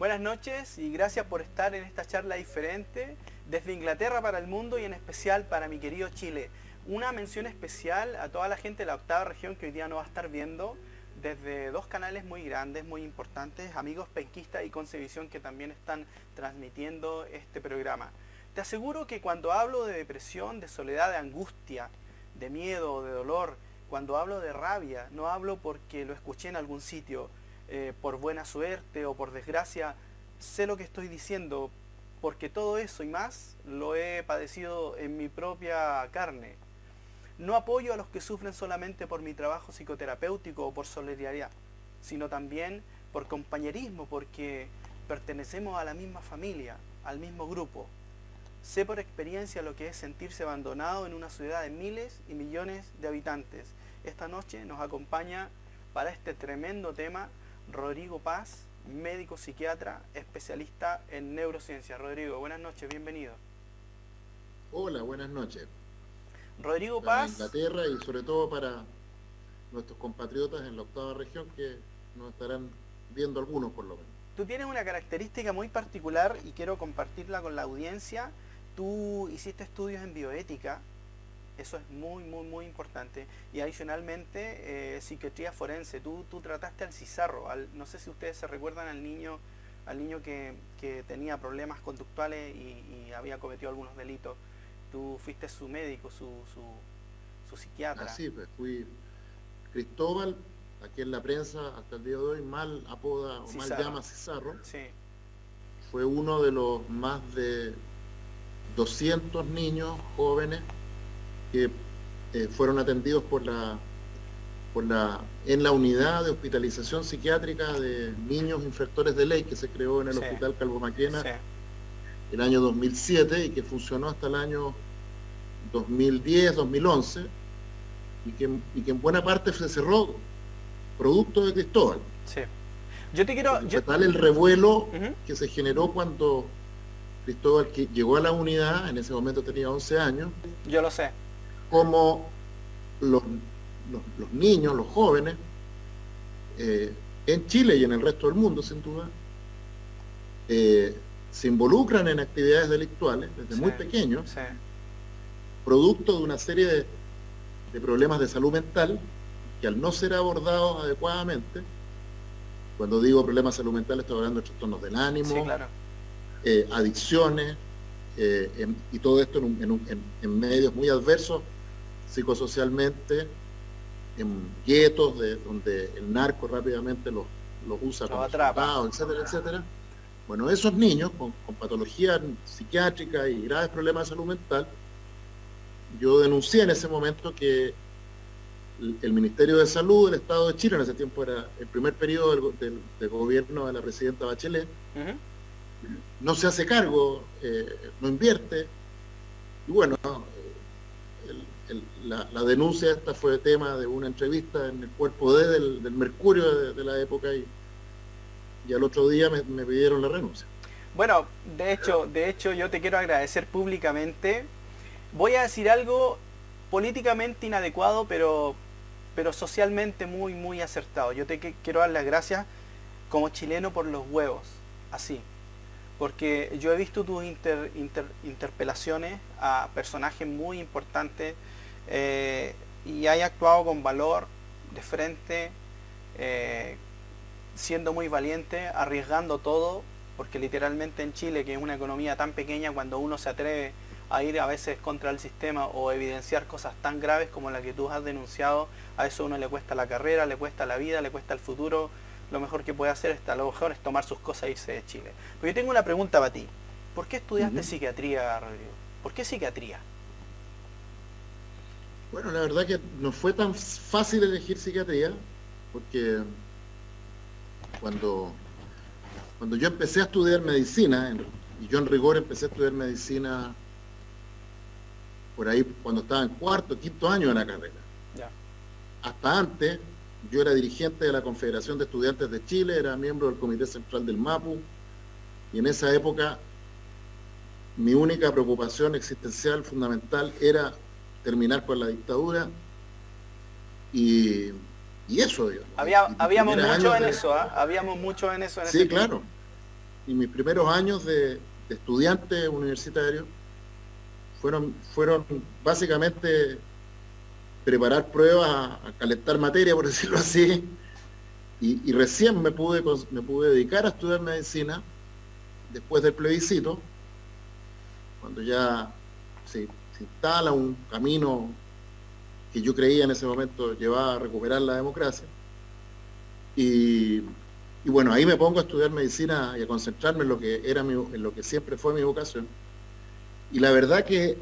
Buenas noches y gracias por estar en esta charla diferente desde Inglaterra para el mundo y en especial para mi querido Chile. Una mención especial a toda la gente de la octava región que hoy día nos va a estar viendo desde dos canales muy grandes, muy importantes, Amigos Penquistas y Concevisión, que también están transmitiendo este programa. Te aseguro que cuando hablo de depresión, de soledad, de angustia, de miedo, de dolor, cuando hablo de rabia, no hablo porque lo escuché en algún sitio, por buena suerte o por desgracia, sé lo que estoy diciendo, porque todo eso y más lo he padecido en mi propia carne. No apoyo a los que sufren solamente por mi trabajo psicoterapéutico o por solidaridad, sino también por compañerismo, porque pertenecemos a la misma familia, al mismo grupo. Sé por experiencia lo que es sentirse abandonado en una ciudad de miles y millones de habitantes. Esta noche nos acompaña para este tremendo tema Rodrigo Paz, médico psiquiatra, especialista en neurociencia. Rodrigo, buenas noches, bienvenido. Hola, buenas noches. Rodrigo Para Paz, Inglaterra y sobre todo para nuestros compatriotas en la octava región que nos estarán viendo algunos por lo menos. tú tienes una característica muy particular y quiero compartirla con la audiencia. Tú hiciste estudios en bioética, eso es muy importante. Y adicionalmente, psiquiatría forense. Tú trataste al Cizarro, no sé si ustedes se recuerdan al niño que tenía problemas conductuales y había cometido algunos delitos. Tú fuiste su médico, su psiquiatra. Así pues, fui Cristóbal, aquí en la prensa hasta el día de hoy mal apoda o mal Cizarro. llama Cizarro. Sí, Fue uno de los más de 200 niños jóvenes que fueron atendidos en la unidad de hospitalización psiquiátrica de niños infractores de ley que se creó en el sí, Hospital Calvo Maquena sí. el año 2007 y que funcionó hasta el año 2010, 2011 y que en buena parte se cerró producto de Cristóbal. Sí. Yo te quiero... Porque fue tal el revuelo Ujú, que se generó cuando Cristóbal que llegó a la unidad, en ese momento tenía 11 años, yo lo sé. como los, los niños, los jóvenes, en Chile y en el resto del mundo, sin duda, se involucran en actividades delictuales desde Sí, muy pequeños, sí, producto de una serie de problemas de salud mental que al no ser abordados adecuadamente, cuando digo problemas de salud mental estoy hablando de trastornos del sí, ánimo, claro. adicciones, y todo esto en medios muy adversos psicosocialmente, en guetos donde el narco rápidamente los usa Lo como atrapa. soldados, etcétera, etcétera. Bueno, esos niños con patologías psiquiátricas y graves problemas de salud mental, yo denuncié en ese momento que el Ministerio de Salud del Estado de Chile, en ese tiempo era el primer periodo del gobierno de la presidenta Bachelet, Ujú. no se hace cargo, no invierte, y bueno, la denuncia esta fue tema de una entrevista en el cuerpo del Mercurio de la época y al otro día me pidieron la renuncia. Bueno, de hecho yo te quiero agradecer públicamente. Voy a decir algo políticamente inadecuado, pero socialmente muy acertado. Yo quiero dar las gracias como chileno por los huevos, así. Porque yo he visto tus interpelaciones a personajes muy importantes, y hay actuado con valor, de frente, eh, siendo muy valiente, arriesgando todo, porque literalmente en Chile, que es una economía tan pequeña, cuando uno se atreve a ir a veces contra el sistema o evidenciar cosas tan graves como la que tú has denunciado, a eso a uno le cuesta la carrera, le cuesta la vida, le cuesta el futuro. Lo mejor que puede hacer a lo mejor es tomar sus cosas e irse de Chile. Pero yo tengo una pregunta para ti. ¿Por qué estudiaste psiquiatría, Rodrigo? ¿Por qué psiquiatría? Bueno, la verdad que no fue tan fácil elegir psiquiatría, porque cuando, cuando yo empecé a estudiar medicina, y yo en rigor empecé a estudiar medicina por ahí cuando estaba en cuarto, quinto año de la carrera. Ya. Hasta antes, yo era dirigente de la Confederación de Estudiantes de Chile, era miembro del Comité Central del MAPU, y en esa época mi única preocupación existencial fundamental era terminar con la dictadura y, y eso, digamos. Habíamos Primeros mucho años en de... eso, ¿ah? Habíamos mucho en eso en ese Sí, tiempo. claro. y mis primeros años de estudiante universitario fueron básicamente preparar pruebas, a calentar materia, por decirlo así, y recién me pude dedicar a estudiar medicina después del plebiscito, cuando ya se instala un camino que yo creía en ese momento llevaba a recuperar la democracia. Y bueno, ahí me pongo a estudiar medicina y a concentrarme en lo que en lo que siempre fue mi vocación. Y la verdad que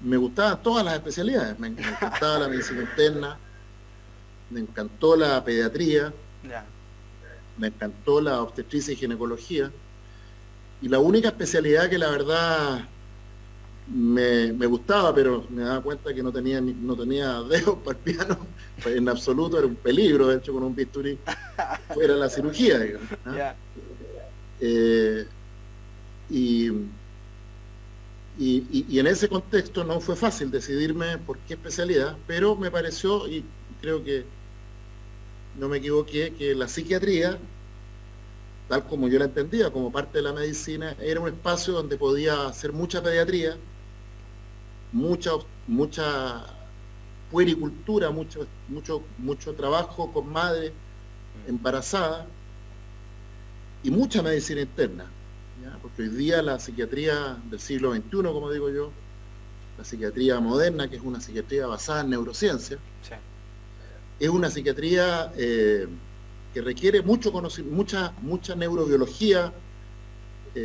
me gustaban todas las especialidades. Me encantaba la medicina interna, me encantó la pediatría, me encantó la obstetricia y ginecología. Y la única especialidad que la verdad me gustaba, pero me daba cuenta que no tenía dedos para el piano, en absoluto, era un peligro, de hecho, con un bisturí, fuera la cirugía, digamos, ¿no? Y en ese contexto no fue fácil decidirme por qué especialidad, pero me pareció, y creo que no me equivoqué, que la psiquiatría, tal como yo la entendía, como parte de la medicina, era un espacio donde podía hacer mucha pediatría, mucha puericultura, mucho trabajo con madres embarazadas y mucha medicina interna, ¿ya? Porque hoy día la psiquiatría del siglo XXI, como digo yo, la psiquiatría moderna, que es una psiquiatría basada en neurociencia, sí, es una psiquiatría que requiere mucho conocimiento, mucha neurobiología,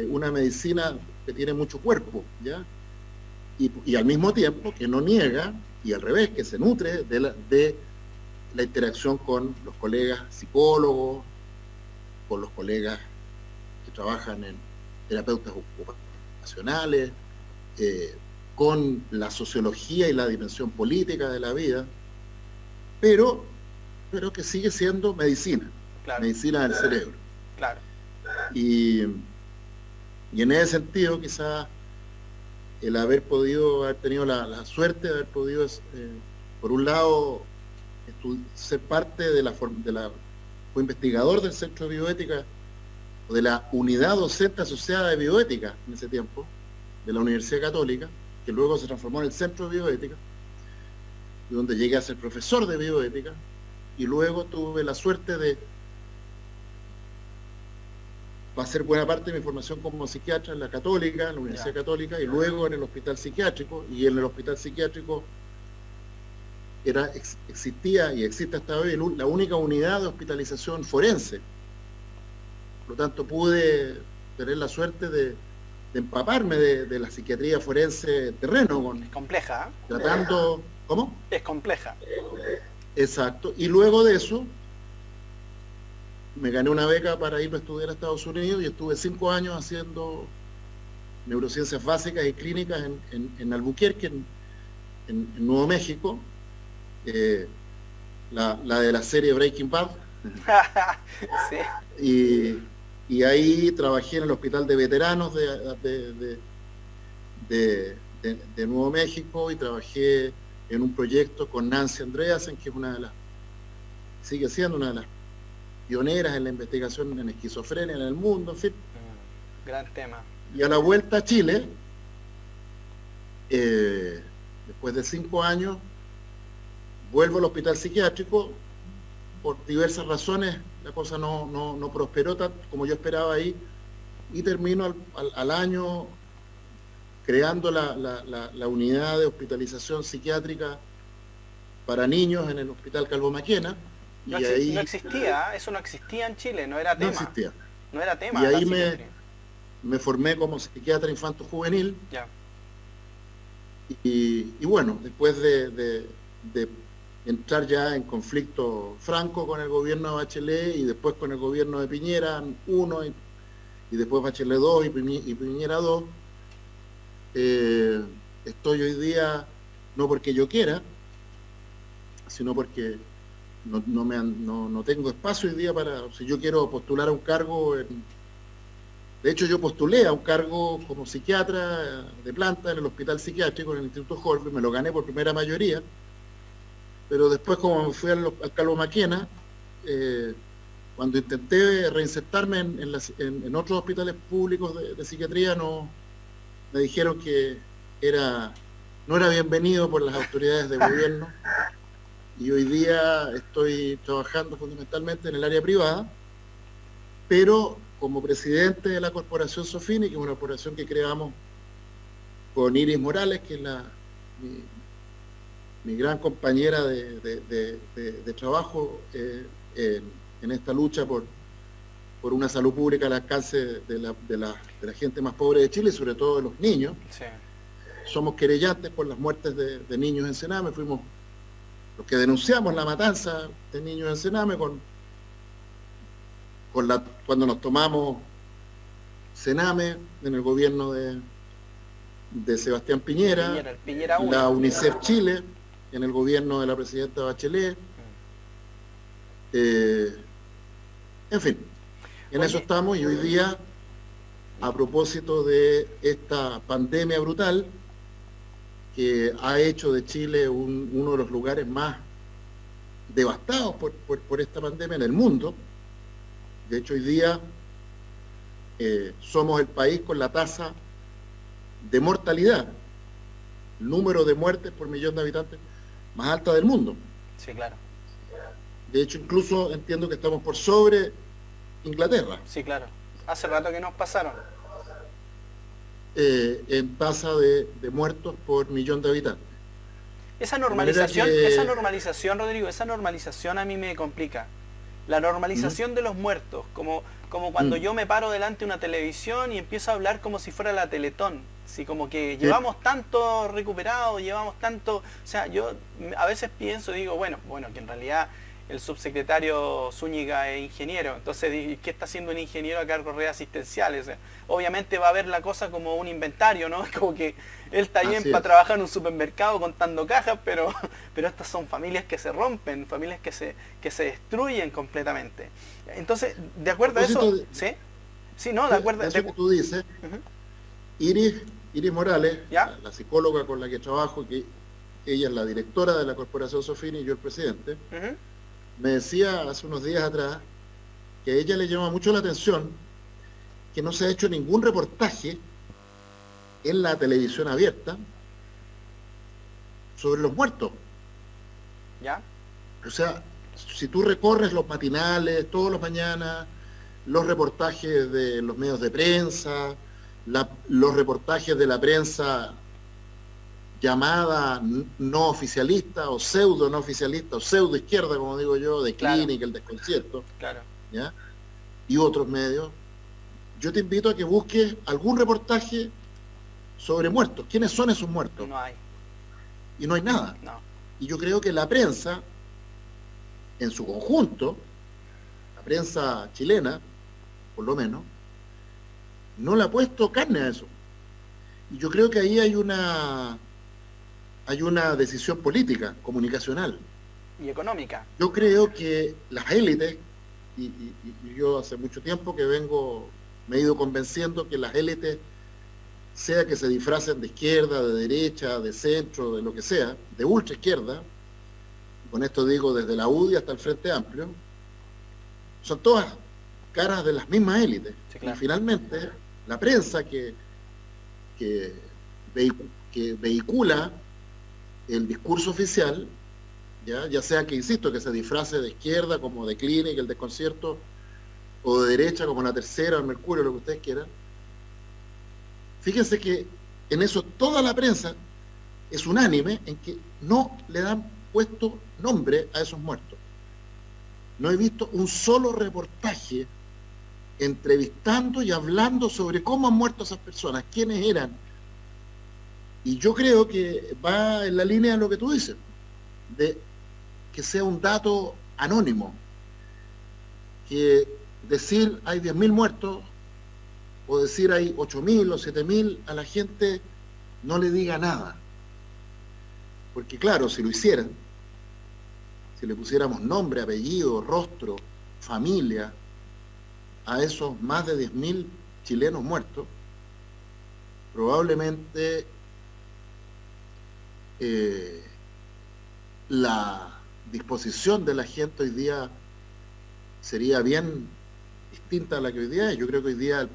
una medicina que tiene mucho cuerpo, ¿ya? Y al mismo tiempo que no niega, y al revés, que se nutre de la interacción con los colegas psicólogos, con los colegas que trabajan en terapeutas ocupacionales, con la sociología y la dimensión política de la vida, pero que sigue siendo medicina, claro, medicina del cerebro. Claro. Y en ese sentido, quizás el haber tenido la suerte de haber podido, por un lado, ser parte fue investigador del Centro de Bioética, o de la unidad docente asociada de bioética en ese tiempo, de la Universidad Católica, que luego se transformó en el Centro de Bioética, donde llegué a ser profesor de bioética, y luego tuve la suerte de hacer buena parte de mi formación como psiquiatra en la Católica, en la Universidad Católica, y luego en el hospital psiquiátrico, y en el hospital psiquiátrico existía y existe hasta hoy la única unidad de hospitalización forense. Por lo tanto, pude tener la suerte de empaparme de la psiquiatría forense terreno. Es compleja, ¿eh? Tratando... ¿Cómo? Es compleja. Exacto. Y luego de eso, me gané una beca para ir a estudiar a Estados Unidos y estuve 5 años haciendo neurociencias básicas y clínicas en Albuquerque, en Nuevo México, la de la serie Breaking Bad. Sí. Y ahí trabajé en el hospital de veteranos de Nuevo México, y trabajé en un proyecto con Nancy Andreasen, que es sigue siendo una de las pioneras en la investigación en esquizofrenia en el mundo, en fin. Gran tema. Y a la vuelta a Chile, después de 5 años, vuelvo al hospital psiquiátrico. Por diversas razones la cosa no prosperó tanto como yo esperaba ahí, y termino al año creando la unidad de hospitalización psiquiátrica para niños en el Hospital Calvo Maquena. No existía, eso no existía en Chile, no era tema. No existía. No era tema. Y ahí me formé como psiquiatra infanto-juvenil. Ya. Y bueno, después de entrar ya en conflicto franco con el gobierno de Bachelet, y después con el gobierno de Piñera 1, y después Bachelet 2 y Piñera 2, estoy hoy día, no porque yo quiera, sino porque no tengo espacio hoy día si yo quiero postular a un cargo, de hecho yo postulé a un cargo como psiquiatra de planta en el hospital psiquiátrico, en el Instituto Horvey, me lo gané por primera mayoría, pero después, como me fui al Calvo Maquena, Cuando intenté reinsertarme en otros hospitales públicos de psiquiatría, no, me dijeron que no era bienvenido por las autoridades de gobierno, y hoy día estoy trabajando fundamentalmente en el área privada, pero como presidente de la Corporación Sofini, que es una corporación que creamos con Iris Morales, que es mi gran compañera de trabajo en esta lucha por una salud pública al alcance de la gente más pobre de Chile, sobre todo de los niños. Sí. Somos querellantes por las muertes de niños en Sename, fuimos los que denunciamos la matanza de niños en Sename cuando nos tomamos Sename en el gobierno de Sebastián Piñera, Piñera la UNICEF Chile en el gobierno de la presidenta Bachelet, en fin, en eso estamos. Y hoy día, a propósito de esta pandemia brutal que ha hecho de Chile uno de los lugares más devastados por esta pandemia en el mundo. De hecho, hoy día somos el país con la tasa de mortalidad, el número de muertes por millón de habitantes más alta del mundo. Sí, claro. De hecho, incluso entiendo que estamos por sobre Inglaterra. Sí, claro. Hace rato que nos pasaron. En tasa de muertos por millón de habitantes. Esa normalización, Rodrigo, esa normalización a mí me complica. La normalización de los muertos, como cuando yo me paro delante de una televisión y empiezo a hablar como si fuera la Teletón. Así como que llevamos tanto recuperado, llevamos tanto... O sea, yo a veces pienso, digo, bueno, que en realidad el subsecretario Zúñiga es ingeniero, entonces, ¿qué está haciendo un ingeniero a cargo de redes asistenciales? O sea, obviamente va a ver la cosa como un inventario, ¿no? Es como que él está bien para trabajar en un supermercado contando cajas, pero estas son familias que se rompen, familias que se destruyen completamente. Entonces, de acuerdo a eso... ¿Sí? Sí, no, de acuerdo... Eso que tú dices, Iris Morales, la psicóloga con la que trabajo, que ella es la directora de la Corporación Sofini y yo el presidente, me decía hace unos días atrás que a ella le llama mucho la atención que no se ha hecho ningún reportaje en la televisión abierta sobre los muertos. ¿Ya? O sea, si tú recorres los matinales, todos los mañanas, los reportajes de los medios de prensa, los reportajes de la prensa llamada no oficialista o pseudo no oficialista o pseudo izquierda, como digo yo, de Clínica, el Desconcierto, ¿ya? Y otros medios, yo te invito a que busques algún reportaje sobre muertos. ¿Quiénes son esos muertos? No hay. Y no hay nada. No. Y yo creo que la prensa, en su conjunto, la prensa chilena, por lo menos, no le ha puesto carne a eso. Y yo creo que ahí hay una decisión política, comunicacional. Y económica. Yo creo que las élites, y yo hace mucho tiempo que me he ido convenciendo que las élites, sea que se disfracen de izquierda, de derecha, de centro, de lo que sea, de ultra izquierda, con esto digo desde la UDI hasta el Frente Amplio, son todas caras de las mismas élites. Sí, claro. Y finalmente, la prensa que vehicula el discurso oficial, ya sea que, insisto, que se disfrace de izquierda como de Clínica, el Desconcierto, o de derecha como La Tercera, el Mercurio, lo que ustedes quieran, fíjense que en eso toda la prensa es unánime en que no le dan puesto nombre a esos muertos. No he visto un solo reportaje entrevistando y hablando sobre cómo han muerto esas personas, quiénes eran. Y yo creo que va en la línea de lo que tú dices, de que sea un dato anónimo, que decir hay 10.000 muertos, o decir hay 8.000 o 7.000, a la gente no le diga nada. Porque claro, si lo hicieran, si le pusiéramos nombre, apellido, rostro, familia, a esos más de 10.000 chilenos muertos, probablemente la disposición de la gente hoy día sería bien distinta a la que hoy día es. Yo creo que hoy día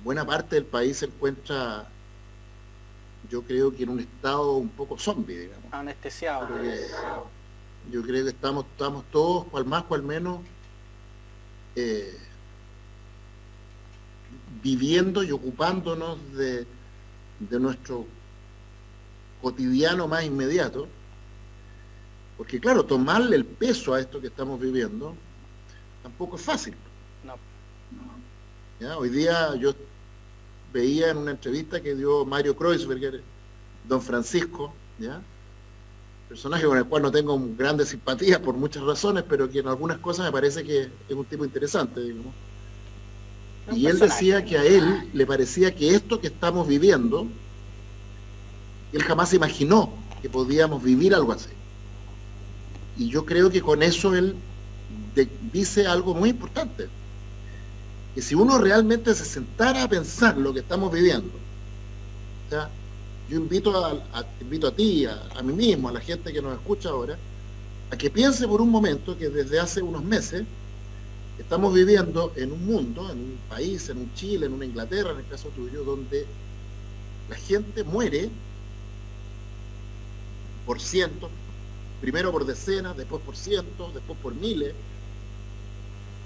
buena parte del país se encuentra, yo creo que en un estado un poco zombie, digamos. Anestesiado. Yo creo que estamos todos, cual más, cual menos, viviendo y ocupándonos de nuestro cotidiano más inmediato, porque claro, tomarle el peso a esto que estamos viviendo tampoco es fácil. No. ¿Ya? Hoy día yo veía en una entrevista que dio Mario Kreuzberger, don Francisco, ¿ya? Personaje con el cual no tengo grandes simpatías por muchas razones, pero que en algunas cosas me parece que es un tipo interesante, digamos. Y él decía que a él le parecía que esto que estamos viviendo, él jamás imaginó que podíamos vivir algo así. Y yo creo que con eso él dice algo muy importante, que si uno realmente se sentara a pensar lo que estamos viviendo, o sea, yo invito a ti, a mí mismo, a la gente que nos escucha ahora, a que piense por un momento que desde hace unos meses estamos viviendo en un mundo, en un país, en un Chile, en una Inglaterra, en el caso tuyo, donde la gente muere por cientos, primero por decenas, después por cientos, después por miles,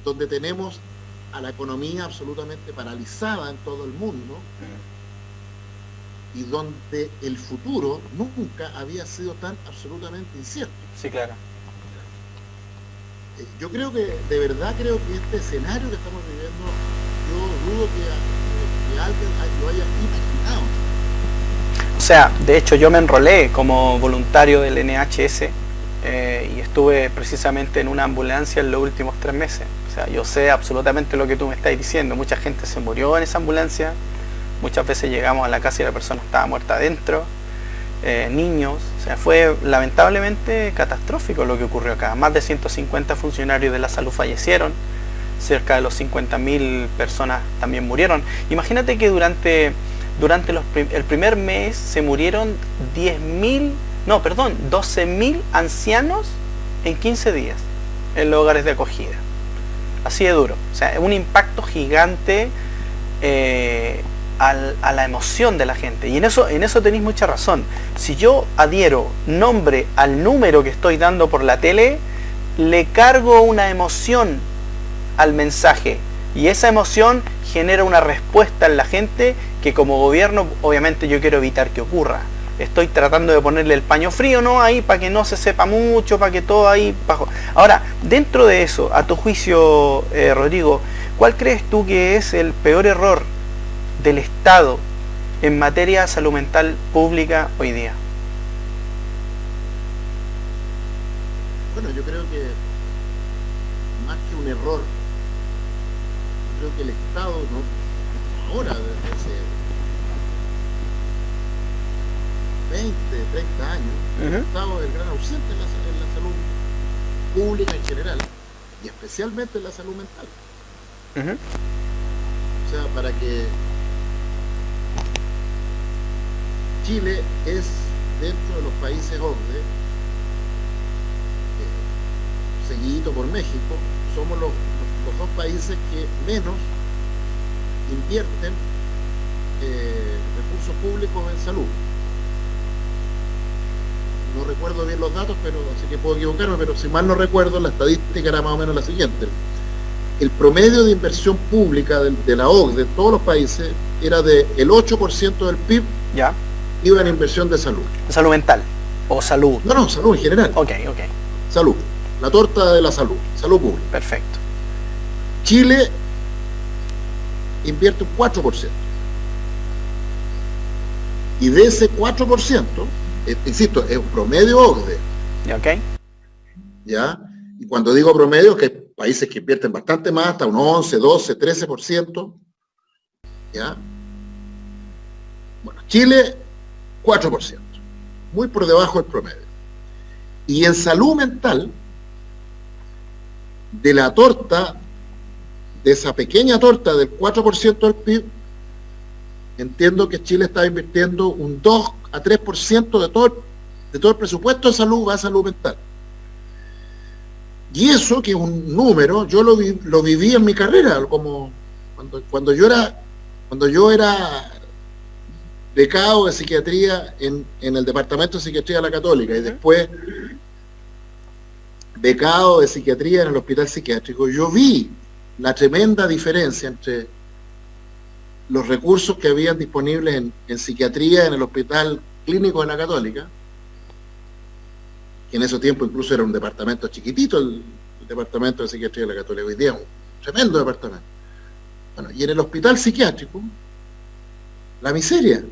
donde tenemos a la economía absolutamente paralizada en todo el mundo y donde el futuro nunca había sido tan absolutamente incierto. Sí, claro. Yo creo que, de verdad creo que este escenario que estamos viviendo, yo dudo que alguien lo haya imaginado. O sea, de hecho yo me enrolé como voluntario del NHS y estuve precisamente en una ambulancia en los últimos 3 meses. O sea, yo sé absolutamente lo que tú me estás diciendo. Mucha gente se murió en esa ambulancia, muchas veces llegamos a la casa y la persona estaba muerta adentro, niños. O sea, fue lamentablemente catastrófico lo que ocurrió acá. Más de 150 funcionarios de la salud fallecieron, cerca de los 50.000 personas también murieron. Imagínate que durante el primer mes se murieron 12.000 ancianos en 15 días en los hogares de acogida. Así de duro. O sea, un impacto gigante a la emoción de la gente. Y en eso tenéis mucha razón. Si yo adhiero nombre al número que estoy dando por la tele, le cargo una emoción al mensaje. Y esa emoción genera una respuesta en la gente que como gobierno obviamente yo quiero evitar que ocurra. Estoy tratando de ponerle el paño frío, ¿no? Ahí para que no se sepa mucho, para que todo ahí bajo. Ahora, dentro de eso, a tu juicio, Rodrigo, ¿cuál crees tú que es el peor error del Estado en materia de salud mental pública hoy día? Bueno, yo creo que más que un error, yo creo que el Estado, no ahora, desde hace 20, 30 años, el Estado es el gran ausente en la salud pública en general, y especialmente en la salud mental. O sea, para que Chile es, dentro de los países OCDE, seguidito por México, somos los 2 países que menos invierten recursos públicos en salud. No recuerdo bien los datos, pero así que puedo equivocarme, pero si mal no recuerdo, la estadística era más o menos la siguiente. El promedio de inversión pública de la OCDE de todos los países era del 8% del PIB, ¿ya? Iba en inversión de salud. ¿Salud mental? ¿O salud? No, salud en general. Ok. Salud. La torta de la salud. Salud pública. Perfecto. Chile invierte un 4%. Y de ese 4%, insisto, es un promedio OCDE. ¿Ok? ¿Ya? Y cuando digo promedio, que hay países que invierten bastante más, hasta un 11, 12, 13%. ¿Ya? Bueno, Chile, 4%. Muy por debajo del promedio. Y en salud mental, de la torta, de esa pequeña torta del 4% del PIB, entiendo que Chile está invirtiendo un 2 a 3% de todo el presupuesto de salud va a salud mental. Y eso, que es un número, yo lo viví en mi carrera, como cuando yo era becado de psiquiatría en el Departamento de Psiquiatría de la Católica, y después becado de psiquiatría en el Hospital Psiquiátrico, yo vi la tremenda diferencia entre los recursos que habían disponibles en psiquiatría en el Hospital Clínico de la Católica, que en ese tiempo incluso era un departamento chiquitito, el Departamento de Psiquiatría de la Católica, hoy día un tremendo departamento. Bueno, y en el Hospital Psiquiátrico, la miseria.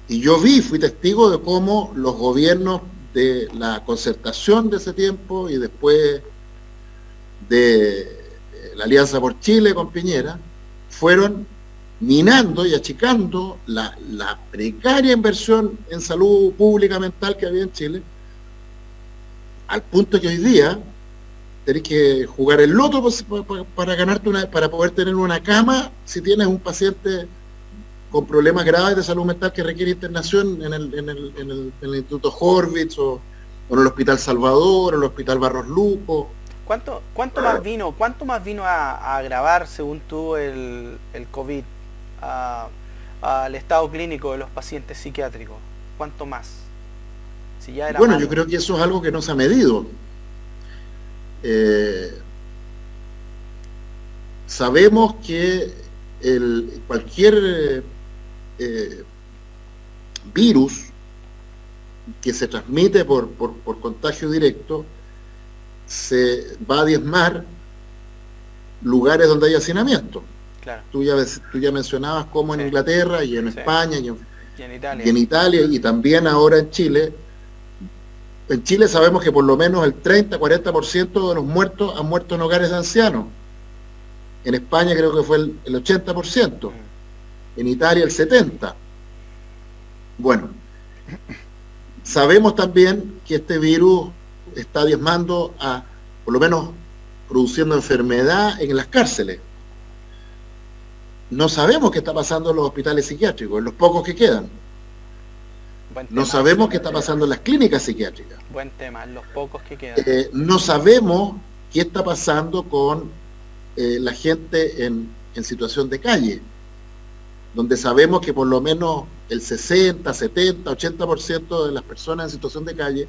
Y yo fui testigo de cómo los gobiernos de la concertación de ese tiempo y después de la Alianza por Chile con Piñera, fueron minando y achicando la precaria inversión en salud pública mental que había en Chile, al punto que hoy día tenés que jugar el loto para ganarte para poder tener una cama si tienes un paciente con problemas graves de salud mental que requiere internación en el Instituto Horvitz o en el Hospital Salvador, o el Hospital Barros Luco. ¿Cuánto más vino a agravar, según tú, el COVID al estado clínico de los pacientes psiquiátricos? ¿Cuánto más? Si ya era bueno, malo. Yo creo que eso es algo que no se ha medido. Sabemos que cualquier virus que se transmite por contagio directo se va a diezmar lugares donde hay hacinamiento. Claro. Tú ya mencionabas cómo en Inglaterra y en España y en Italia y también ahora en Chile. En Chile sabemos que por lo menos el 30-40% de los muertos han muerto en hogares de ancianos. En España creo que fue el 80%. En Italia el 70%. Bueno, sabemos también que este virus está diezmando, por lo menos produciendo enfermedad en las cárceles. No sabemos qué está pasando en los hospitales psiquiátricos, en los pocos que quedan. No sabemos qué está pasando en las clínicas psiquiátricas. Buen tema, los pocos que quedan. No sabemos qué está pasando con la gente en situación de calle, donde sabemos que por lo menos el 60, 70, 80% de las personas en situación de calle,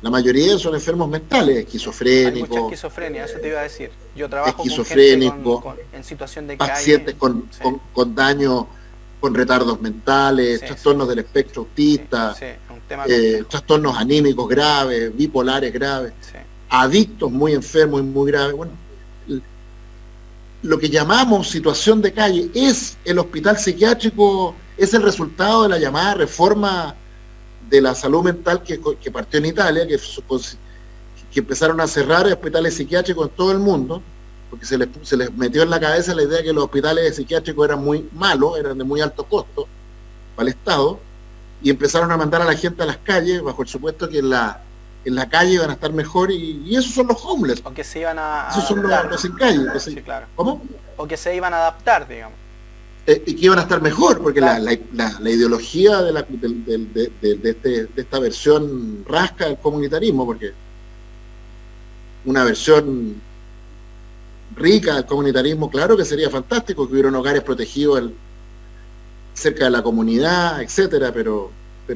la mayoría son enfermos mentales, esquizofrénicos. Hay mucha esquizofrenia, eso te iba a decir. Yo trabajo con gente en situación de pacientes calle. con daño, con retardos mentales, trastornos del espectro autista, trastornos anímicos graves, bipolares graves, adictos muy enfermos y muy graves. Bueno, lo que llamamos situación de calle es el hospital psiquiátrico, es el resultado de la llamada reforma de la salud mental que partió en Italia, que empezaron a cerrar hospitales psiquiátricos en todo el mundo, porque se les metió en la cabeza la idea de que los hospitales psiquiátricos eran muy malos, eran de muy alto costo para el Estado, y empezaron a mandar a la gente a las calles, bajo el supuesto que en la calle iban a estar mejor, y esos son los homeless. O que se iban a esos son los sin calle. Sí, claro. ¿Cómo? O que se iban a adaptar, digamos. Y que iban a estar mejor, porque claro, la ideología de esta versión rasca del comunitarismo, porque una versión rica del comunitarismo, claro que sería fantástico que hubieran hogares protegidos cerca de la comunidad, etcétera, pero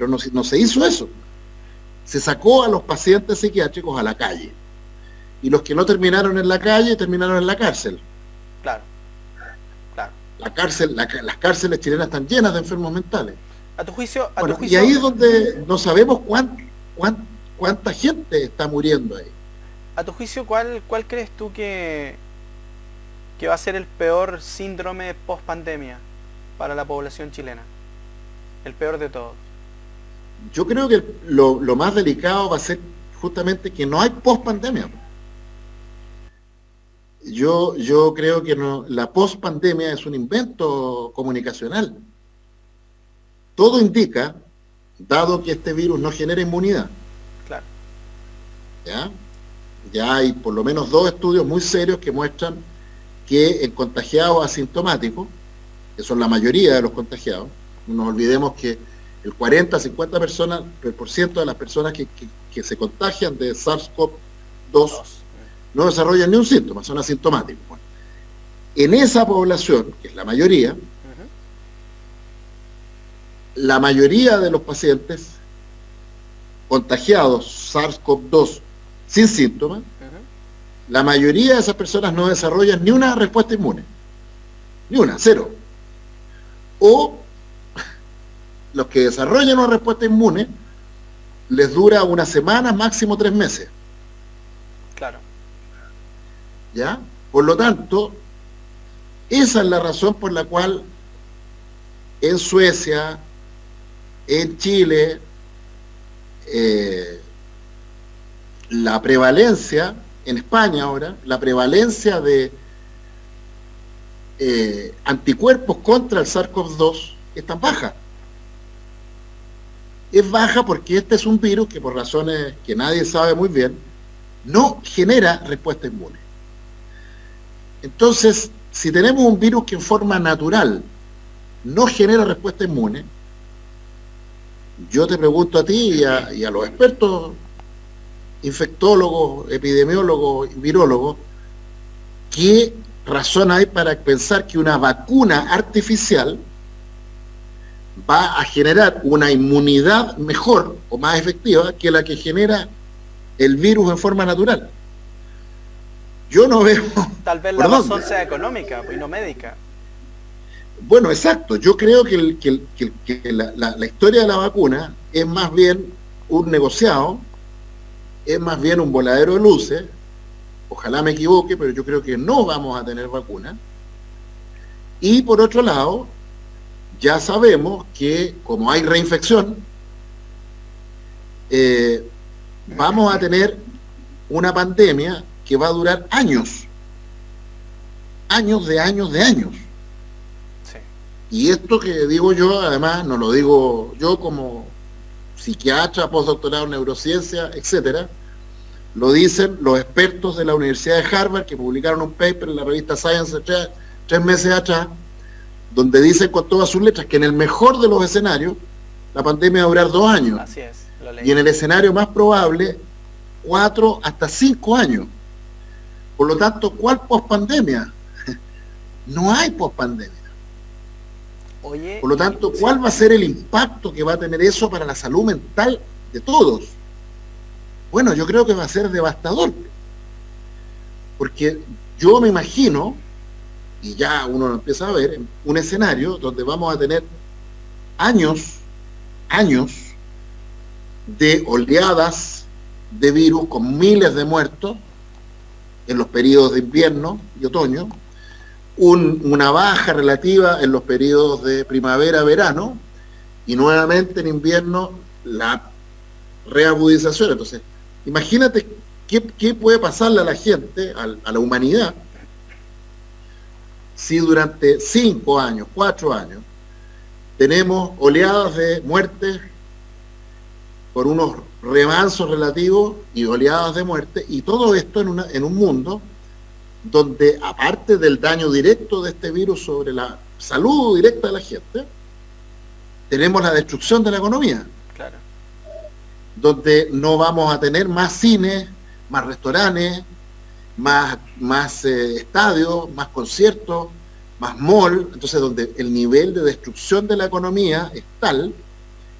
no se hizo eso. Se sacó a los pacientes psiquiátricos a la calle, y los que no terminaron en la calle terminaron en la cárcel. Claro. Las cárceles chilenas están llenas de enfermos mentales. A tu juicio. Y ahí es donde no sabemos cuánta gente está muriendo ahí. A tu juicio, ¿cuál crees tú que va a ser el peor síndrome post-pandemia para la población chilena? El peor de todos. Yo creo que lo más delicado va a ser justamente que no hay post-pandemia. Yo creo que la post-pandemia es un invento comunicacional. Todo indica, dado que este virus no genera inmunidad. Claro. Ya hay por lo menos 2 estudios muy serios que muestran que en contagiados asintomáticos, que son la mayoría de los contagiados, no nos olvidemos que el 40-50% de las personas que se contagian de SARS-CoV-2 no desarrollan ni un síntoma, son asintomáticos. Bueno, en esa población, que es la mayoría de los pacientes contagiados SARS-CoV-2 sin síntomas, la mayoría de esas personas no desarrollan ni una respuesta inmune. Ni una, cero. O los que desarrollan una respuesta inmune les dura una semana, máximo 3 meses. Claro. ¿Ya? Por lo tanto, esa es la razón por la cual en Suecia, en Chile, la prevalencia, en España ahora, la prevalencia de anticuerpos contra el SARS-CoV-2 es tan baja. Es baja porque este es un virus que, por razones que nadie sabe muy bien, no genera respuesta inmune. Entonces, si tenemos un virus que en forma natural no genera respuesta inmune, yo te pregunto a ti y a los expertos infectólogos, epidemiólogos, virólogos, ¿qué razón hay para pensar que una vacuna artificial va a generar una inmunidad mejor o más efectiva que la que genera el virus en forma natural? Yo no veo... Tal vez la razón sea económica y no médica. Bueno, exacto. Yo creo que la historia de la vacuna es más bien un negociado, es más bien un voladero de luces. Ojalá me equivoque, pero yo creo que no vamos a tener vacuna. Y por otro lado, ya sabemos que como hay reinfección, vamos a tener una pandemia que va a durar años. Años de años de años. Sí. Y esto que digo yo, además, no lo digo yo como psiquiatra, postdoctorado en neurociencia, etcétera, lo dicen los expertos de la Universidad de Harvard que publicaron un paper en la revista Science 3 meses atrás, donde dicen con todas sus letras que en el mejor de los escenarios la pandemia va a durar 2 años. Así es, lo leí. Y en el escenario más probable 4 hasta 5 años. Por lo tanto, ¿cuál pospandemia? No hay pospandemia. Oye, por lo tanto, ¿cuál va a ser el impacto que va a tener eso para la salud mental de todos? Bueno, yo creo que va a ser devastador. Porque yo me imagino, y ya uno lo empieza a ver, un escenario donde vamos a tener años de oleadas de virus con miles de muertos en los periodos de invierno y otoño, una baja relativa en los periodos de primavera-verano, y nuevamente en invierno la reagudización. Entonces, imagínate qué puede pasarle a la gente, a la humanidad, si durante 5 años, 4 años, tenemos oleadas de muerte por unos remansos relativos y oleadas de muerte, y todo esto en un mundo donde, aparte del daño directo de este virus sobre la salud directa de la gente, tenemos la destrucción de la economía. Claro. Donde no vamos a tener más cines, más restaurantes, más estadios, más conciertos, más mall. Entonces, donde el nivel de destrucción de la economía es tal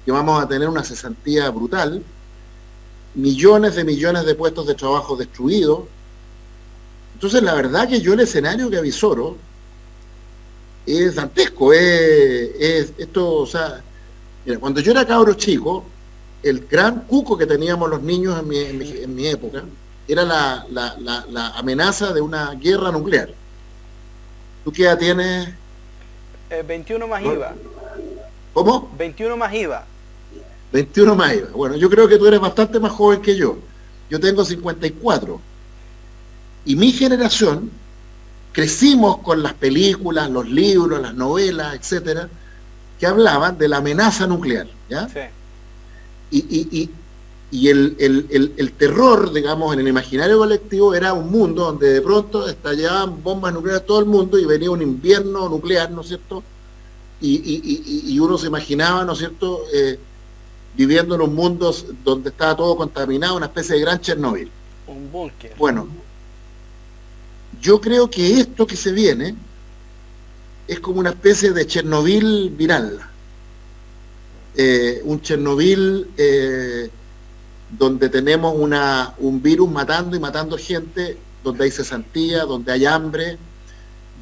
que vamos a tener una cesantía brutal, millones de puestos de trabajo destruidos. Entonces, la verdad que yo el escenario que avisoro es dantesco. Esto, o sea, mira, cuando yo era cabro chico, el gran cuco que teníamos los niños en mi época era la amenaza de una guerra nuclear. ¿Tú qué edad tienes? 21 más IVA. ¿Cómo? 21 más IVA. 21 más IVA. Bueno, yo creo que tú eres bastante más joven que yo. Yo tengo 54. Y mi generación crecimos con las películas, los libros, las novelas, etcétera, que hablaban de la amenaza nuclear, ¿ya? Sí. Y el terror, digamos, en el imaginario colectivo era un mundo donde de pronto estallaban bombas nucleares todo el mundo y venía un invierno nuclear, ¿no es cierto?, y uno se imaginaba, ¿no es cierto?, viviendo en un mundo donde estaba todo contaminado, una especie de gran Chernobyl. Un búnker. Bueno, yo creo que esto que se viene es como una especie de Chernobyl viral. Un Chernobyl donde tenemos un virus matando y matando gente, donde hay cesantía, donde hay hambre,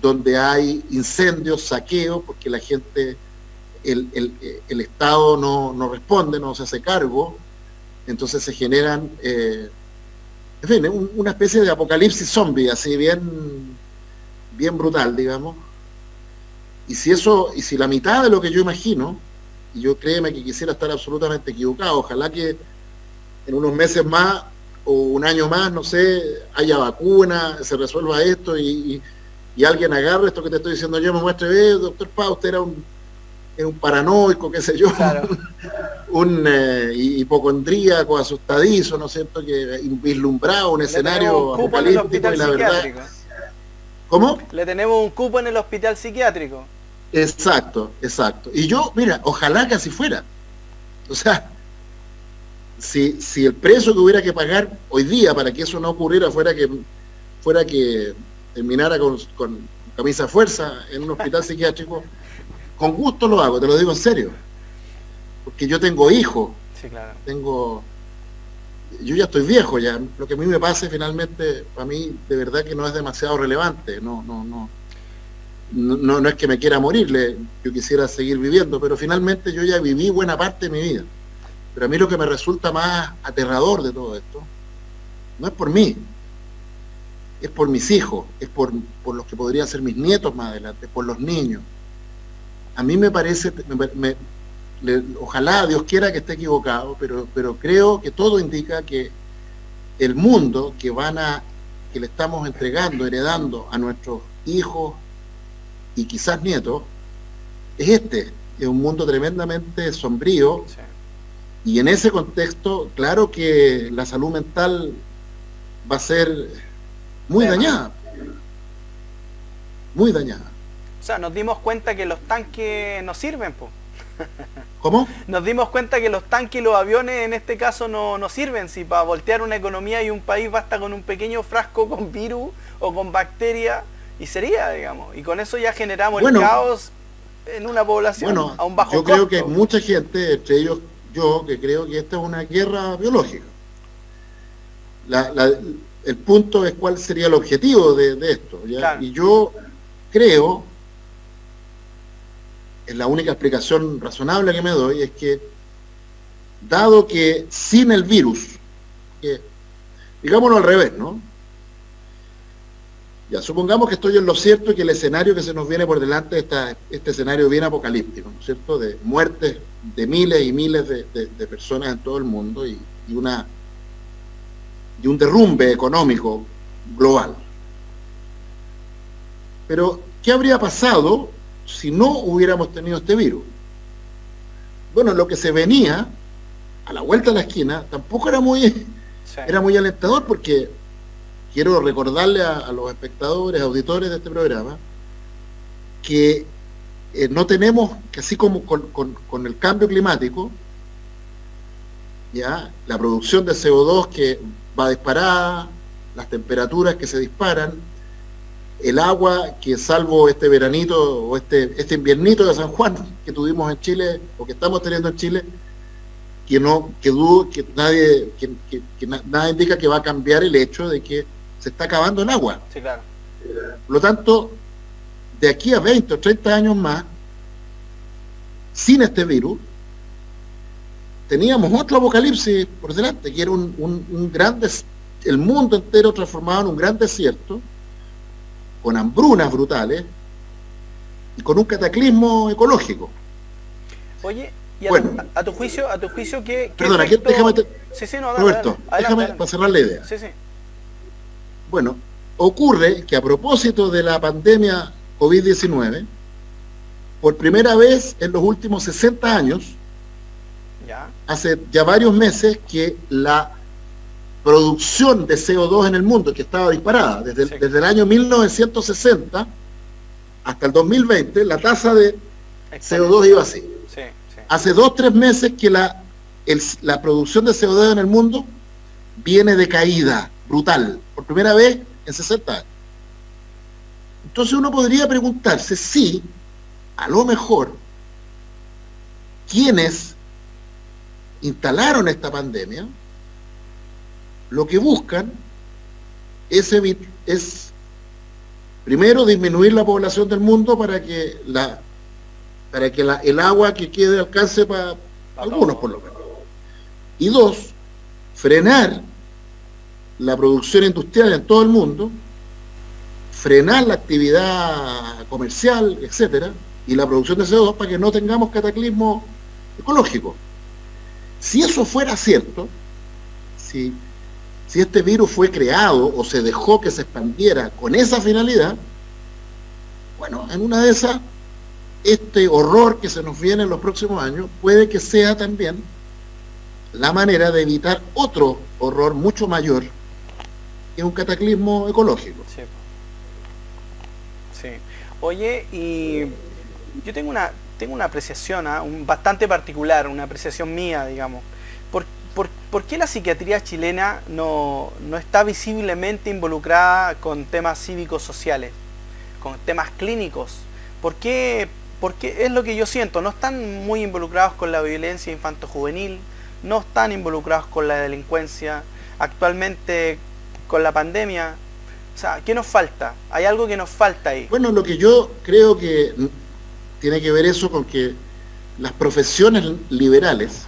donde hay incendios, saqueos, porque la gente, el Estado no responde, no se hace cargo, entonces se generan, en fin, una especie de apocalipsis zombie, así bien brutal, digamos. Y si la mitad de lo que yo imagino, y yo créeme que quisiera estar absolutamente equivocado, ojalá que en unos meses más o un año más, no sé, haya vacuna, se resuelva esto y alguien agarre esto que te estoy diciendo yo, me muestre, doctor Pau, usted era un paranoico, qué sé yo, claro. un hipocondríaco, asustadizo, ¿no es cierto?, que vislumbraba un escenario apocalíptico y la verdad... ¿Cómo? Le tenemos un cupo en el hospital psiquiátrico. Exacto. Y yo, mira, ojalá que así fuera. O sea, si el precio que hubiera que pagar hoy día para que eso no ocurriera fuera que terminara con camisa de fuerza en un hospital psiquiátrico, con gusto lo hago, te lo digo en serio. Porque yo tengo hijos. Sí, claro. Yo ya estoy viejo ya, lo que a mí me pase finalmente, para mí de verdad que no es demasiado relevante, no es que me quiera morir, yo quisiera seguir viviendo, pero finalmente yo ya viví buena parte de mi vida. Pero a mí lo que me resulta más aterrador de todo esto, no es por mí, es por mis hijos, es por los que podrían ser mis nietos más adelante, por los niños. A mí me parece, ojalá Dios quiera que esté equivocado, pero creo que todo indica que el mundo que le estamos entregando, heredando a nuestros hijos y quizás nietos, es un mundo tremendamente sombrío. Sí. Y en ese contexto, claro que la salud mental va a ser muy dañada. Muy dañada. O sea, nos dimos cuenta que los tanques no sirven, po. ¿Cómo? Nos dimos cuenta que los tanques y los aviones en este caso no sirven. Si para voltear una economía y un país basta con un pequeño frasco con virus o con bacterias y sería, digamos. Y con eso ya generamos el caos en una población a un bajo costo. Yo creo que hay mucha gente, entre ellos yo, que creo que esta es una guerra biológica. El punto es cuál sería el objetivo de esto, ¿ya? Claro. Y yo creo, es la única explicación razonable que me doy, es que dado que sin el virus, digámoslo al revés, ¿no? Ya, supongamos que estoy en lo cierto y que el escenario que se nos viene por delante es este escenario bien apocalíptico, ¿no es cierto?, de muertes de miles y miles de personas en todo el mundo y un derrumbe económico global. Pero, ¿qué habría pasado si no hubiéramos tenido este virus? Bueno, lo que se venía a la vuelta de la esquina tampoco era muy alentador, porque quiero recordarle a los espectadores, auditores de este programa, que no tenemos, que así como con el cambio climático, ya la producción de CO2 que va disparada, las temperaturas que se disparan, el agua que, salvo este veranito o este inviernito de San Juan que tuvimos en Chile, o que estamos teniendo en Chile, que nada indica que va a cambiar el hecho de que se está acabando el agua. Sí, claro. Por lo tanto, de aquí a 20 o 30 años más, sin este virus, teníamos otro apocalipsis por delante, que era el mundo entero transformado en un gran desierto, con hambrunas brutales y con un cataclismo ecológico. Oye, y a tu juicio, ¿qué perdona, efecto... déjame, Roberto, déjame para cerrar la idea. Sí. Bueno, ocurre que a propósito de la pandemia COVID-19, por primera vez en los últimos 60 años, hace ya varios meses que la producción de CO2 en el mundo, que estaba disparada desde el año 1960 hasta el 2020, la tasa de CO2 iba así. Sí, sí. Hace 2-3 meses que la producción de CO2 en el mundo viene de caída brutal, por primera vez en 60 años. Entonces uno podría preguntarse si, a lo mejor, quienes instalaron esta pandemia, lo que buscan es primero disminuir la población del mundo para que el agua que quede alcance para algunos por lo menos. Y 2, frenar la producción industrial en todo el mundo, frenar la actividad comercial, etcétera, y la producción de CO2 para que no tengamos cataclismo ecológico. Si eso fuera cierto, si este virus fue creado o se dejó que se expandiera con esa finalidad, bueno, en una de esas, este horror que se nos viene en los próximos años puede que sea también la manera de evitar otro horror mucho mayor, que es un cataclismo ecológico. Sí. Sí. Oye, y yo tengo una apreciación bastante particular, una apreciación mía, digamos. ¿Por qué la psiquiatría chilena no está visiblemente involucrada con temas cívicos sociales, con temas clínicos? ¿Por qué es lo que yo siento? No están muy involucrados con la violencia infanto-juvenil, no están involucrados con la delincuencia, actualmente con la pandemia. O sea, ¿qué nos falta? Hay algo que nos falta ahí. Bueno, lo que yo creo que tiene que ver eso con que las profesiones liberales,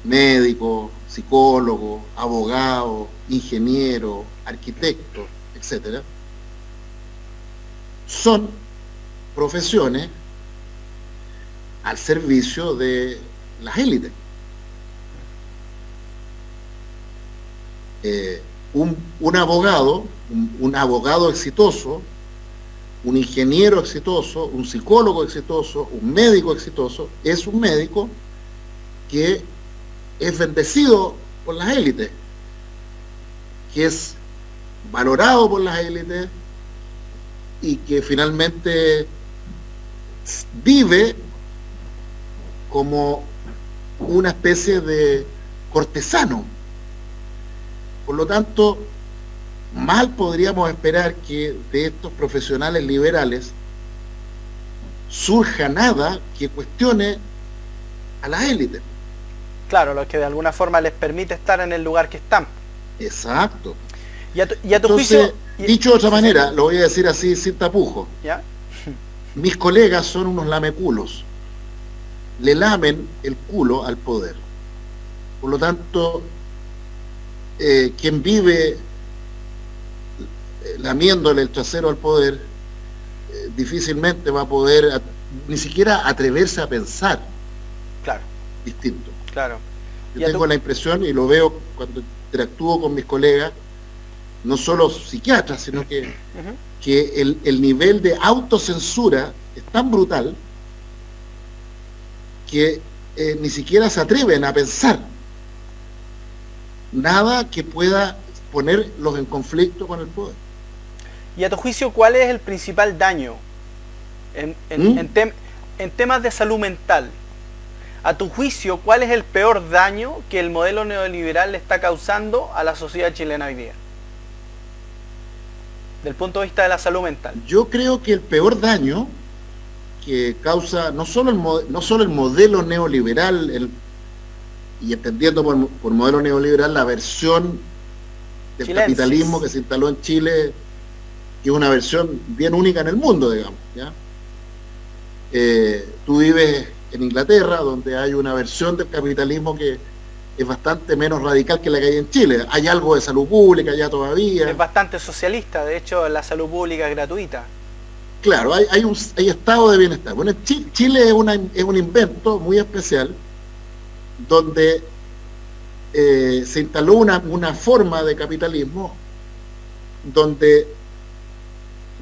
médicos, psicólogos, abogados, ingenieros, arquitectos, etcétera, son profesiones al servicio de las élites. Un abogado exitoso, un ingeniero exitoso, un psicólogo exitoso, un médico exitoso, es un médico que es bendecido por las élites, que es valorado por las élites y que finalmente vive como una especie de cortesano. Por lo tanto, mal podríamos esperar que de estos profesionales liberales surja nada que cuestione a las élites. Claro, lo que de alguna forma les permite estar en el lugar que están. Exacto. Y a tu Entonces, juicio... dicho de otra manera, lo voy a decir así sin tapujos. ¿Ya? Mis colegas son unos lameculos. Le lamen el culo al poder. Por lo tanto, quien vive lamiéndole el trasero al poder, difícilmente va a poder ni siquiera atreverse a pensar distinto. Claro. Yo tengo la impresión, y lo veo cuando interactúo con mis colegas, no solo psiquiatras, sino que el nivel de autocensura es tan brutal que ni siquiera se atreven a pensar nada que pueda ponerlos en conflicto con el poder. Y a tu juicio, ¿cuál es el principal daño en temas de salud mental? A tu juicio, ¿cuál es el peor daño que el modelo neoliberal le está causando a la sociedad chilena hoy día? Del punto de vista de la salud mental. Yo creo que el peor daño que causa no solo el modelo neoliberal, y entendiendo por modelo neoliberal la versión del capitalismo que se instaló en Chile, que es una versión bien única en el mundo, digamos, ¿ya? Tú vives en Inglaterra, donde hay una versión del capitalismo que es bastante menos radical que la que hay en Chile. Hay algo de salud pública allá todavía. Es bastante socialista, de hecho la salud pública es gratuita. Claro, hay estado de bienestar. Bueno, Chile es un invento muy especial, donde se instaló una forma de capitalismo donde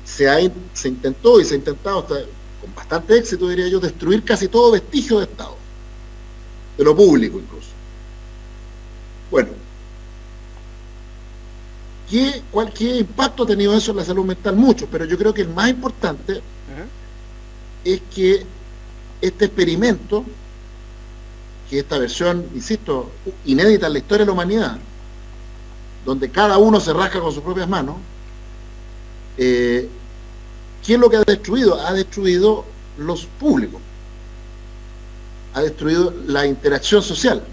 se intentó y se ha intentado hasta con bastante éxito, diría yo, destruir casi todo vestigio de Estado, de lo público incluso. Bueno, ¿qué impacto ha tenido eso en la salud mental? Mucho, pero yo creo que el más importante es que este experimento, que esta versión, insisto, inédita en la historia de la humanidad, donde cada uno se rasca con sus propias manos, ¿qué es lo que ha destruido? Ha destruido los públicos, ha destruido la interacción social.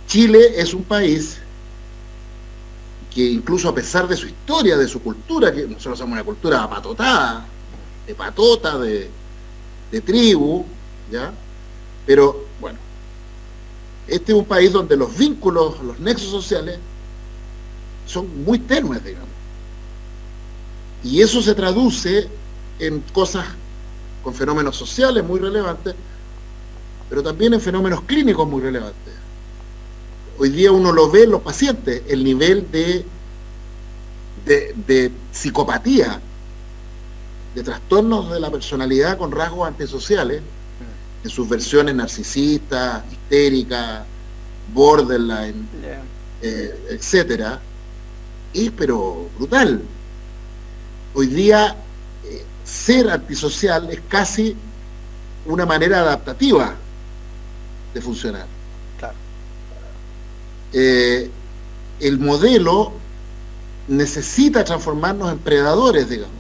Chile es un país que incluso a pesar de su historia, de su cultura, que nosotros somos una cultura apatotada, de patota, de tribu, ¿ya? Pero, bueno, este es un país donde los vínculos, los nexos sociales son muy tenues, digamos. Y eso se traduce en cosas con fenómenos sociales muy relevantes, pero también en fenómenos clínicos muy relevantes. Hoy día uno lo ve en los pacientes, el nivel de psicopatía, de trastornos de la personalidad con rasgos antisociales, en sus versiones narcisistas, histéricas, borderline, etcétera, es pero brutal. Hoy día ser antisocial es casi una manera adaptativa de funcionar. Claro. El modelo necesita transformarnos en predadores, digamos,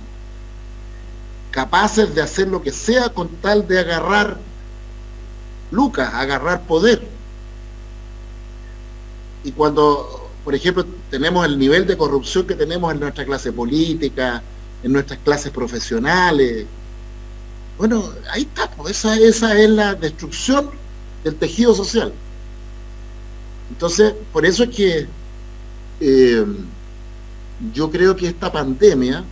capaces de hacer lo que sea con tal de agarrar lucas, agarrar poder. Y cuando, por ejemplo, tenemos el nivel de corrupción que tenemos en nuestra clase política, en nuestras clases profesionales, bueno, ahí está, pues, esa es la destrucción del tejido social. Entonces, por eso es que yo creo que esta pandemia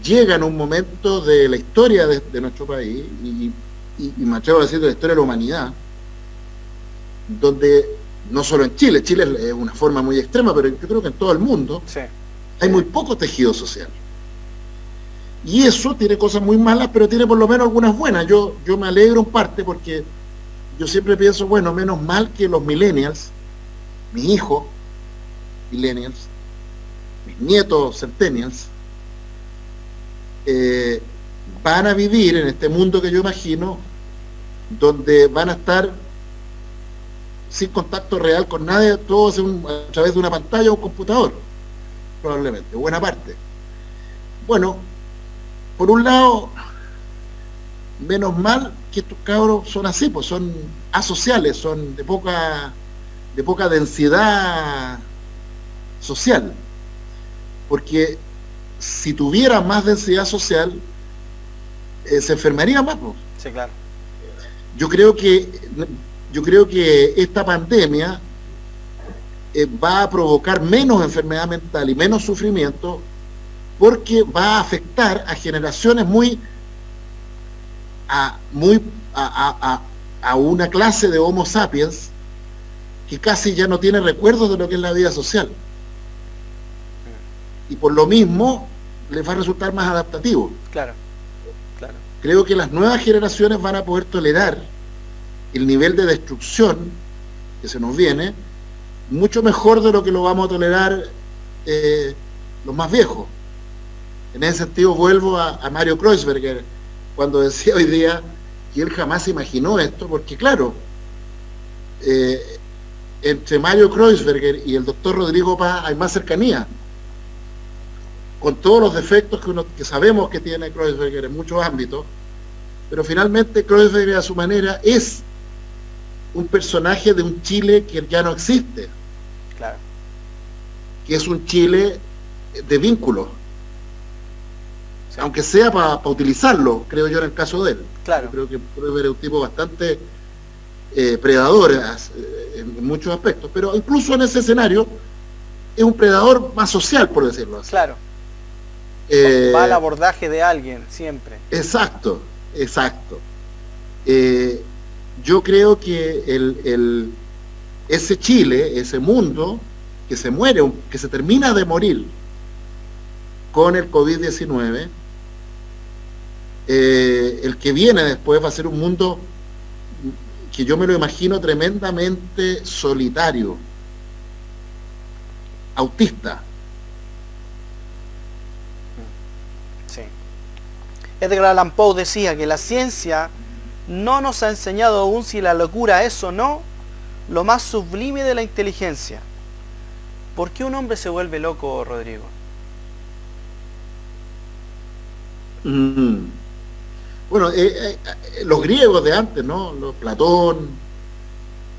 llega en un momento de la historia de nuestro país, y me atrevo a decir de la historia de la humanidad, donde, no solo en Chile es una forma muy extrema, pero yo creo que en todo el mundo Sí. hay muy poco tejido social. Y eso tiene cosas muy malas, pero tiene por lo menos algunas buenas. Yo me alegro en parte porque yo siempre pienso, bueno, menos mal que los millennials, mis hijos millennials, mis nietos centennials, van a vivir en este mundo que yo imagino, donde van a estar sin contacto real con nadie, todo a través de una pantalla o un computador, probablemente, buena parte. Bueno, por un lado, menos mal que estos cabros son así, pues son asociales, son de poca densidad social, porque si tuviera más densidad social, se enfermaría más, pues. Sí, claro. Yo creo que esta pandemia va a provocar menos enfermedad mental y menos sufrimiento, porque va a afectar a generaciones a una clase de Homo sapiens que casi ya no tiene recuerdos de lo que es la vida social. Y por lo mismo les va a resultar más adaptativo. Claro, claro. Creo que las nuevas generaciones van a poder tolerar el nivel de destrucción que se nos viene mucho mejor de lo que lo vamos a tolerar los más viejos. En ese sentido vuelvo a Mario Kreuzberger, cuando decía hoy día que él jamás imaginó esto, porque claro, entre Mario Kreuzberger y el doctor Rodrigo Paz hay más cercanía, con todos los defectos que sabemos que tiene Kreuzberger en muchos ámbitos, pero finalmente Kreuzberger a su manera es un personaje de un Chile que ya no existe. Claro. Que es un Chile de vínculos. Sí. Aunque sea para utilizarlo, creo yo, en el caso de él. Claro. Yo creo que Kreuzberger es un tipo bastante predador en muchos aspectos, pero incluso en ese escenario es un predador más social, por decirlo así. Claro. Va al abordaje de alguien, siempre. Exacto, exacto. Yo creo que ese Chile, ese mundo que se muere, que se termina de morir con el COVID-19, el que viene después va a ser un mundo que yo me lo imagino tremendamente solitario, autista. Sí. Edgar Allan Poe decía que la ciencia no nos ha enseñado aún si la locura es o no lo más sublime de la inteligencia. ¿Por qué un hombre se vuelve loco, Rodrigo? Bueno, los griegos de antes, ¿no? Platón,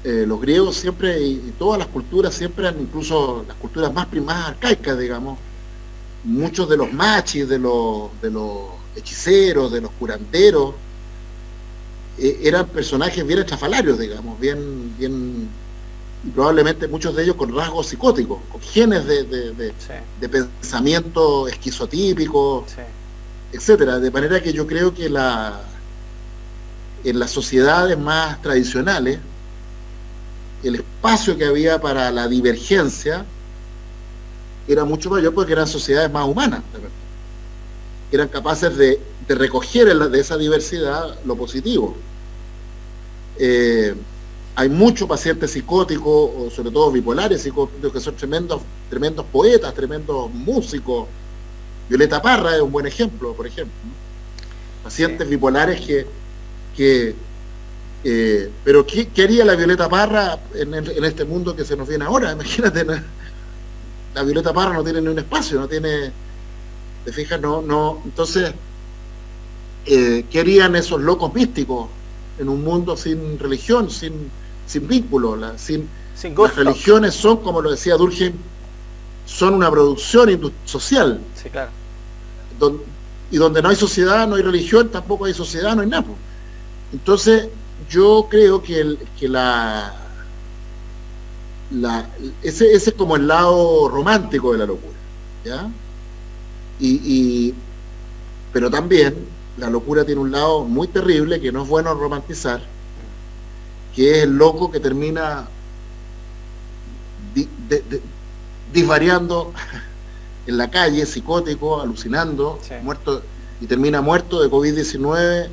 los griegos siempre, y todas las culturas siempre han, incluso las culturas más arcaicas, digamos, muchos de los machis, de los hechiceros, de los curanderos, eran personajes bien estrafalarios, digamos, bien, y probablemente muchos de ellos con rasgos psicóticos, con genes de pensamiento esquizotípico, etcétera. De manera que yo creo que en las sociedades más tradicionales, el espacio que había para la divergencia era mucho mayor porque eran sociedades más humanas, que eran capaces de recoger de esa diversidad lo positivo. Hay muchos pacientes psicóticos, o sobre todo bipolares psicóticos, que son tremendos poetas, tremendos músicos. Violeta Parra es un buen ejemplo, por ejemplo, ¿no? Pacientes bipolares pero ¿qué haría la Violeta Parra en este mundo que se nos viene ahora? Imagínate, la Violeta Parra no tiene ni un espacio, no tiene, te fijas, no. Entonces, ¿qué harían esos locos místicos en un mundo sin religión, sin vínculo? Las religiones son, como lo decía Durkheim, son una producción social. Sí, claro. Y donde no hay sociedad, no hay religión, tampoco hay sociedad, no hay nada. Entonces, yo creo que ese es como el lado romántico de la locura, ¿ya? Pero también la locura tiene un lado muy terrible que no es bueno romantizar, que es el loco que termina disvariando en la calle, psicótico, alucinando, muerto, y termina muerto de COVID-19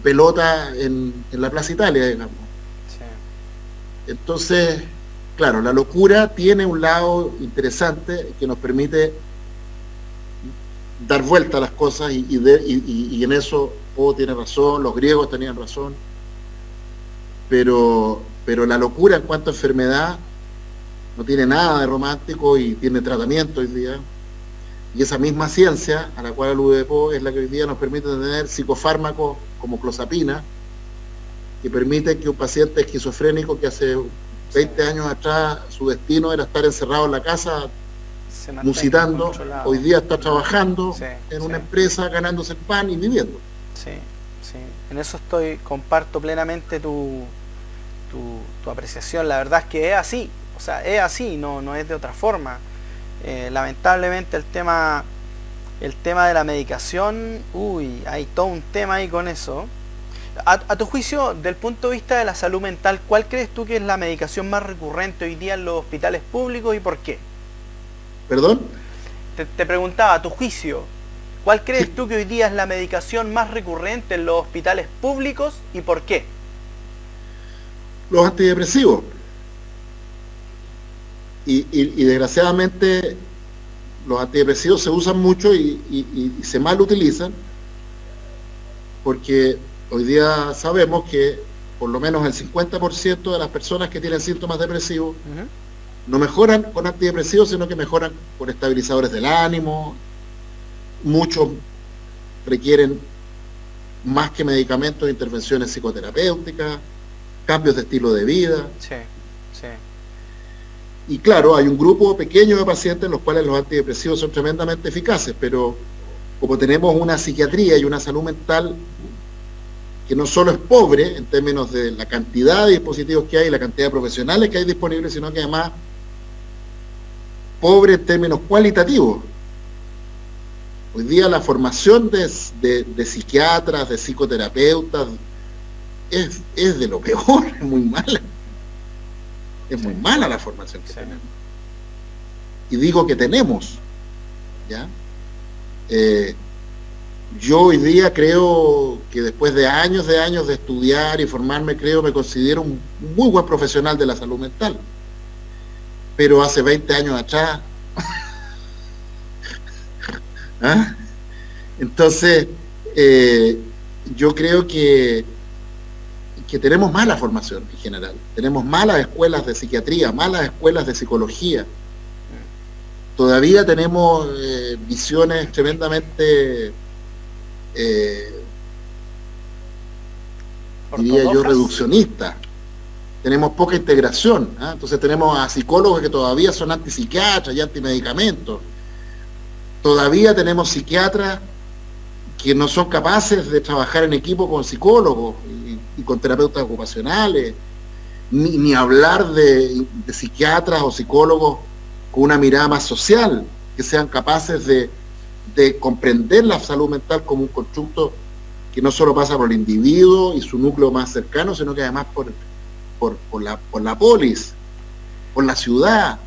pelota en la Plaza Italia, digamos. Entonces, claro, la locura tiene un lado interesante que nos permite dar vuelta a las cosas y en eso Poe tiene razón, los griegos tenían razón, pero la locura en cuanto a enfermedad no tiene nada de romántico y tiene tratamiento hoy día. Y esa misma ciencia a la cual alude Poe es la que hoy día nos permite tener psicofármacos como clozapina, que permite que un paciente esquizofrénico que hace 20 años atrás su destino era estar encerrado en la casa musitando, hoy día está trabajando en una empresa, ganándose el pan y viviendo. Sí. En eso comparto plenamente tu apreciación. La verdad es que es así, o sea, es así, no es de otra forma. Lamentablemente el tema de la medicación, hay todo un tema ahí con eso. A tu juicio, del punto de vista de la salud mental, ¿cuál crees tú que es la medicación más recurrente hoy día en los hospitales públicos y por qué? ¿Perdón? Te preguntaba, a tu juicio, ¿cuál crees tú que hoy día es la medicación más recurrente en los hospitales públicos y por qué? Los antidepresivos. Y desgraciadamente los antidepresivos se usan mucho y se mal utilizan, porque hoy día sabemos que por lo menos el 50% de las personas que tienen síntomas depresivos no mejoran con antidepresivos, sino que mejoran con estabilizadores del ánimo. Muchos requieren más que medicamentos, intervenciones psicoterapéuticas, cambios de estilo de vida. Sí. Y claro, hay un grupo pequeño de pacientes en los cuales los antidepresivos son tremendamente eficaces, pero como tenemos una psiquiatría y una salud mental que no solo es pobre en términos de la cantidad de dispositivos que hay, la cantidad de profesionales que hay disponibles, sino que además pobre en términos cualitativos. Hoy día la formación de psiquiatras, de psicoterapeutas, es de lo peor, es muy mala. Es muy mala la formación que tenemos. Y digo que tenemos, ¿ya? Yo hoy día creo que después de años de estudiar y formarme, me considero un muy buen profesional de la salud mental. Pero hace 20 años atrás, Entonces, yo creo que tenemos mala formación en general. Tenemos malas escuelas de psiquiatría, malas escuelas de psicología. Todavía tenemos visiones tremendamente, diría yo, reduccionistas. Tenemos poca integración, ¿eh? Entonces tenemos a psicólogos que todavía son antipsiquiatras y antimedicamentos. Todavía tenemos psiquiatras que no son capaces de trabajar en equipo con psicólogos y con terapeutas ocupacionales, ni hablar de psiquiatras o psicólogos con una mirada más social, que sean capaces de comprender la salud mental como un constructo que no solo pasa por el individuo y su núcleo más cercano, sino que además por la polis, por la ciudad.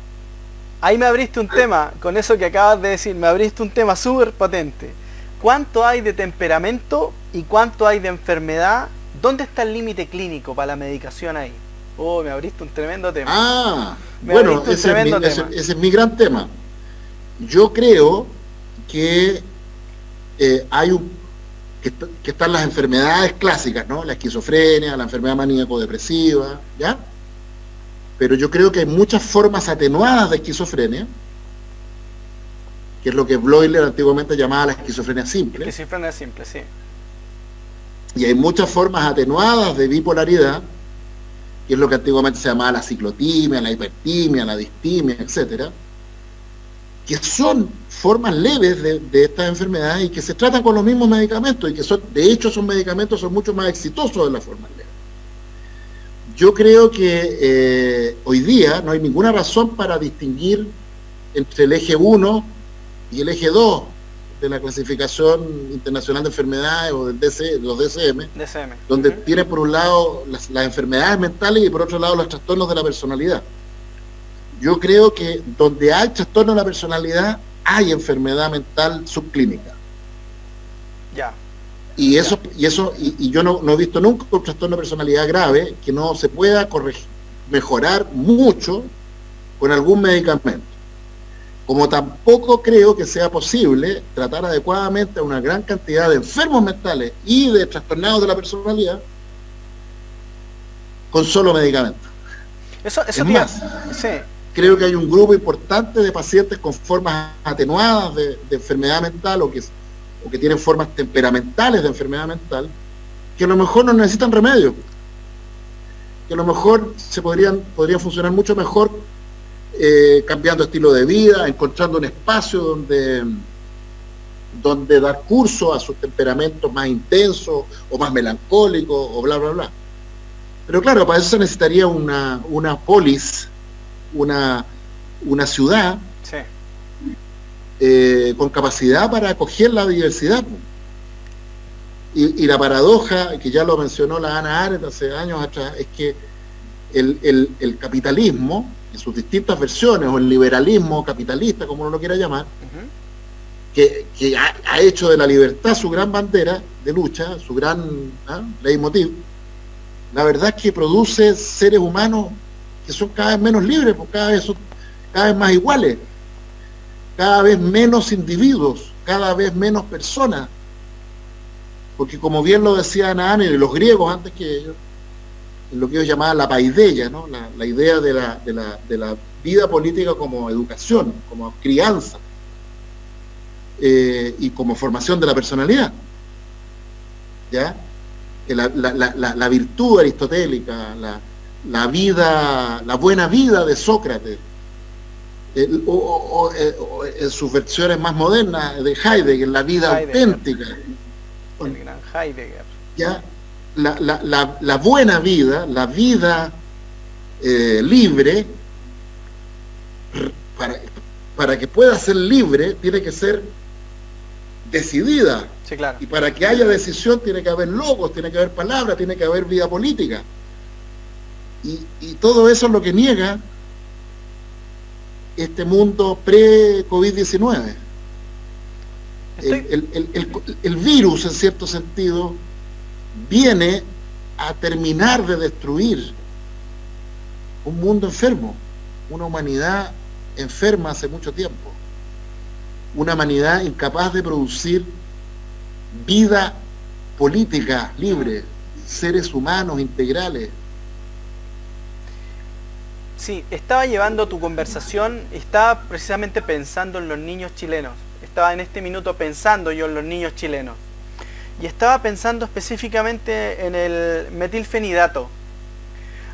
Ahí me abriste un tema, con eso que acabas de decir, me abriste un tema súper potente. ¿Cuánto hay de temperamento y cuánto hay de enfermedad? ¿Dónde está el límite clínico para la medicación ahí? Oh, me abriste un tremendo tema. Bueno, ese es mi gran tema. Yo creo que que están las enfermedades clásicas, ¿no? La esquizofrenia, la enfermedad maníaco-depresiva, ¿ya? Pero yo creo que hay muchas formas atenuadas de esquizofrenia, que es lo que Bloiler antiguamente llamaba la esquizofrenia simple. Esquizofrenia simple, sí. Y hay muchas formas atenuadas de bipolaridad, que es lo que antiguamente se llamaba la ciclotimia, la hipertimia, la distimia, etcétera, que son formas leves de estas enfermedades y que se tratan con los mismos medicamentos y que de hecho esos medicamentos son mucho más exitosos de las formas leves. Yo creo que hoy día no hay ninguna razón para distinguir entre el eje 1 y el eje 2 de la clasificación internacional de enfermedades o del los DSM, donde tiene por un lado las enfermedades mentales y por otro lado los trastornos de la personalidad. Yo creo que donde hay trastorno de la personalidad hay enfermedad mental subclínica. Ya. Y yo no he visto nunca un trastorno de personalidad grave que no se pueda mejorar mucho con algún medicamento. Como tampoco creo que sea posible tratar adecuadamente a una gran cantidad de enfermos mentales y de trastornados de la personalidad con solo medicamentos. Eso es más, sí. Creo que hay un grupo importante de pacientes con formas atenuadas de enfermedad mental o que tienen formas temperamentales de enfermedad mental, que a lo mejor no necesitan remedio, que a lo mejor podrían funcionar mucho mejor cambiando estilo de vida, encontrando un espacio donde dar curso a sus temperamentos más intensos o más melancólicos o bla, bla, bla. Pero claro, para eso se necesitaría una polis, una ciudad, sí, con capacidad para acoger la diversidad. Y la paradoja, que ya lo mencionó la Hannah Arendt hace años atrás, es que el capitalismo, en sus distintas versiones, o el liberalismo capitalista, como uno lo quiera llamar, que ha hecho de la libertad su gran bandera de lucha, su gran leitmotiv, la verdad es que produce seres humanos que son cada vez menos libres, porque son cada vez más iguales, cada vez menos individuos, cada vez menos personas, porque como bien lo decía Hannah Arendt y los griegos antes que ellos, en lo que ellos llamaban la paideia, ¿no? la idea de la vida política como educación, como crianza, y como formación de la personalidad, ¿ya? La virtud aristotélica, la buena vida de Sócrates, en sus versiones más modernas de Heidegger, la vida auténtica. El gran Heidegger. ¿Ya? La buena vida, la vida libre, para que pueda ser libre, tiene que ser decidida. Sí, claro. Y para que haya decisión tiene que haber logos, tiene que haber palabras, tiene que haber vida política. Y todo eso es lo que niega este mundo pre-COVID-19. El virus, en cierto sentido, viene a terminar de destruir un mundo enfermo, una humanidad enferma hace mucho tiempo, una humanidad incapaz de producir vida política libre, seres humanos integrales. Sí, estaba llevando tu conversación, estaba precisamente pensando en los niños chilenos. Estaba en este minuto pensando yo en los niños chilenos. Y estaba pensando específicamente en el metilfenidato.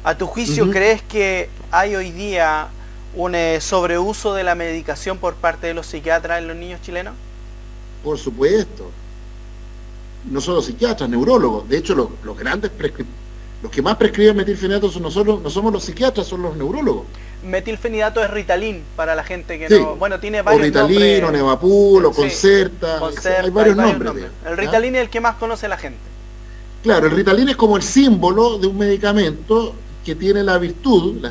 ¿A tu juicio crees que hay hoy día un sobreuso de la medicación por parte de los psiquiatras en los niños chilenos? Por supuesto. No solo psiquiatras, neurólogos. De hecho, los grandes los que más prescriben metilfenidato no somos los psiquiatras, son los neurólogos. Metilfenidato es Ritalin, para la gente que sí. no... Bueno, tiene varios Ritalin, nombres. O Nevapul, o sí. Concerta, hay varios nombres. El Ritalin es el que más conoce la gente. Claro, el Ritalin es como el símbolo de un medicamento que tiene la virtud,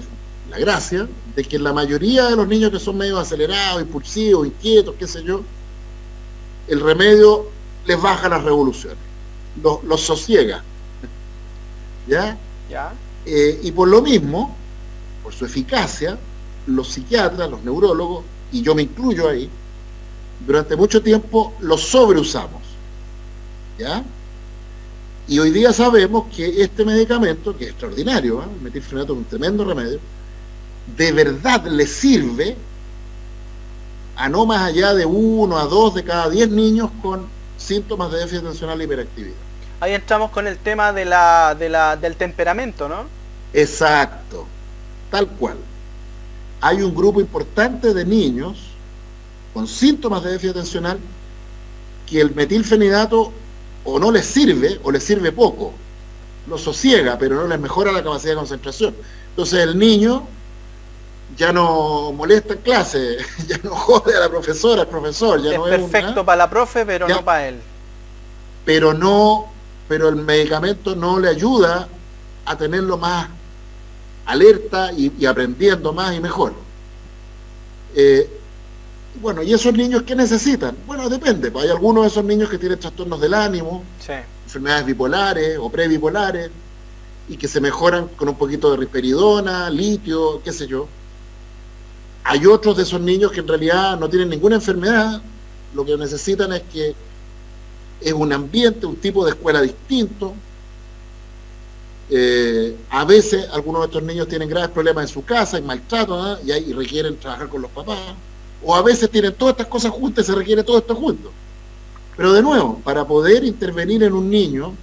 la gracia, de que la mayoría de los niños que son medio acelerados, impulsivos, inquietos, qué sé yo, el remedio les baja las revoluciones, los sosiega. ¿Ya? Y por lo mismo, por su eficacia, los psiquiatras, los neurólogos, y yo me incluyo ahí, durante mucho tiempo los sobreusamos. ¿Ya? Y hoy día sabemos que este medicamento, que es extraordinario, el metilfenidato es un tremendo remedio, de verdad le sirve a no más allá de 1 a 2 de cada 10 niños con síntomas de déficit atencional e hiperactividad. Ahí entramos con el tema del temperamento, ¿no? Exacto, tal cual. Hay un grupo importante de niños con síntomas de déficit atencional que el metilfenidato o no les sirve o les sirve poco. Lo sosiega, pero no les mejora la capacidad de concentración. Entonces el niño ya no molesta en clase, ya no jode a la profesora, al profesor. Ya es no perfecto para la profe, pero ya, no para él. Pero el medicamento no le ayuda a tenerlo más alerta y aprendiendo más y mejor. Bueno, ¿y esos niños qué necesitan? Bueno, depende. Hay algunos de esos niños que tienen trastornos del ánimo, sí, enfermedades bipolares o prebipolares, y que se mejoran con un poquito de risperidona, litio, qué sé yo. Hay otros de esos niños que en realidad no tienen ninguna enfermedad, lo que necesitan es que es un ambiente, un tipo de escuela distinto. A veces algunos de estos niños tienen graves problemas en su casa, hay maltrato, ¿no? y ahí requieren trabajar con los papás. O a veces tienen todas estas cosas juntas y se requiere todo esto junto. Pero de nuevo, para poder intervenir en un niño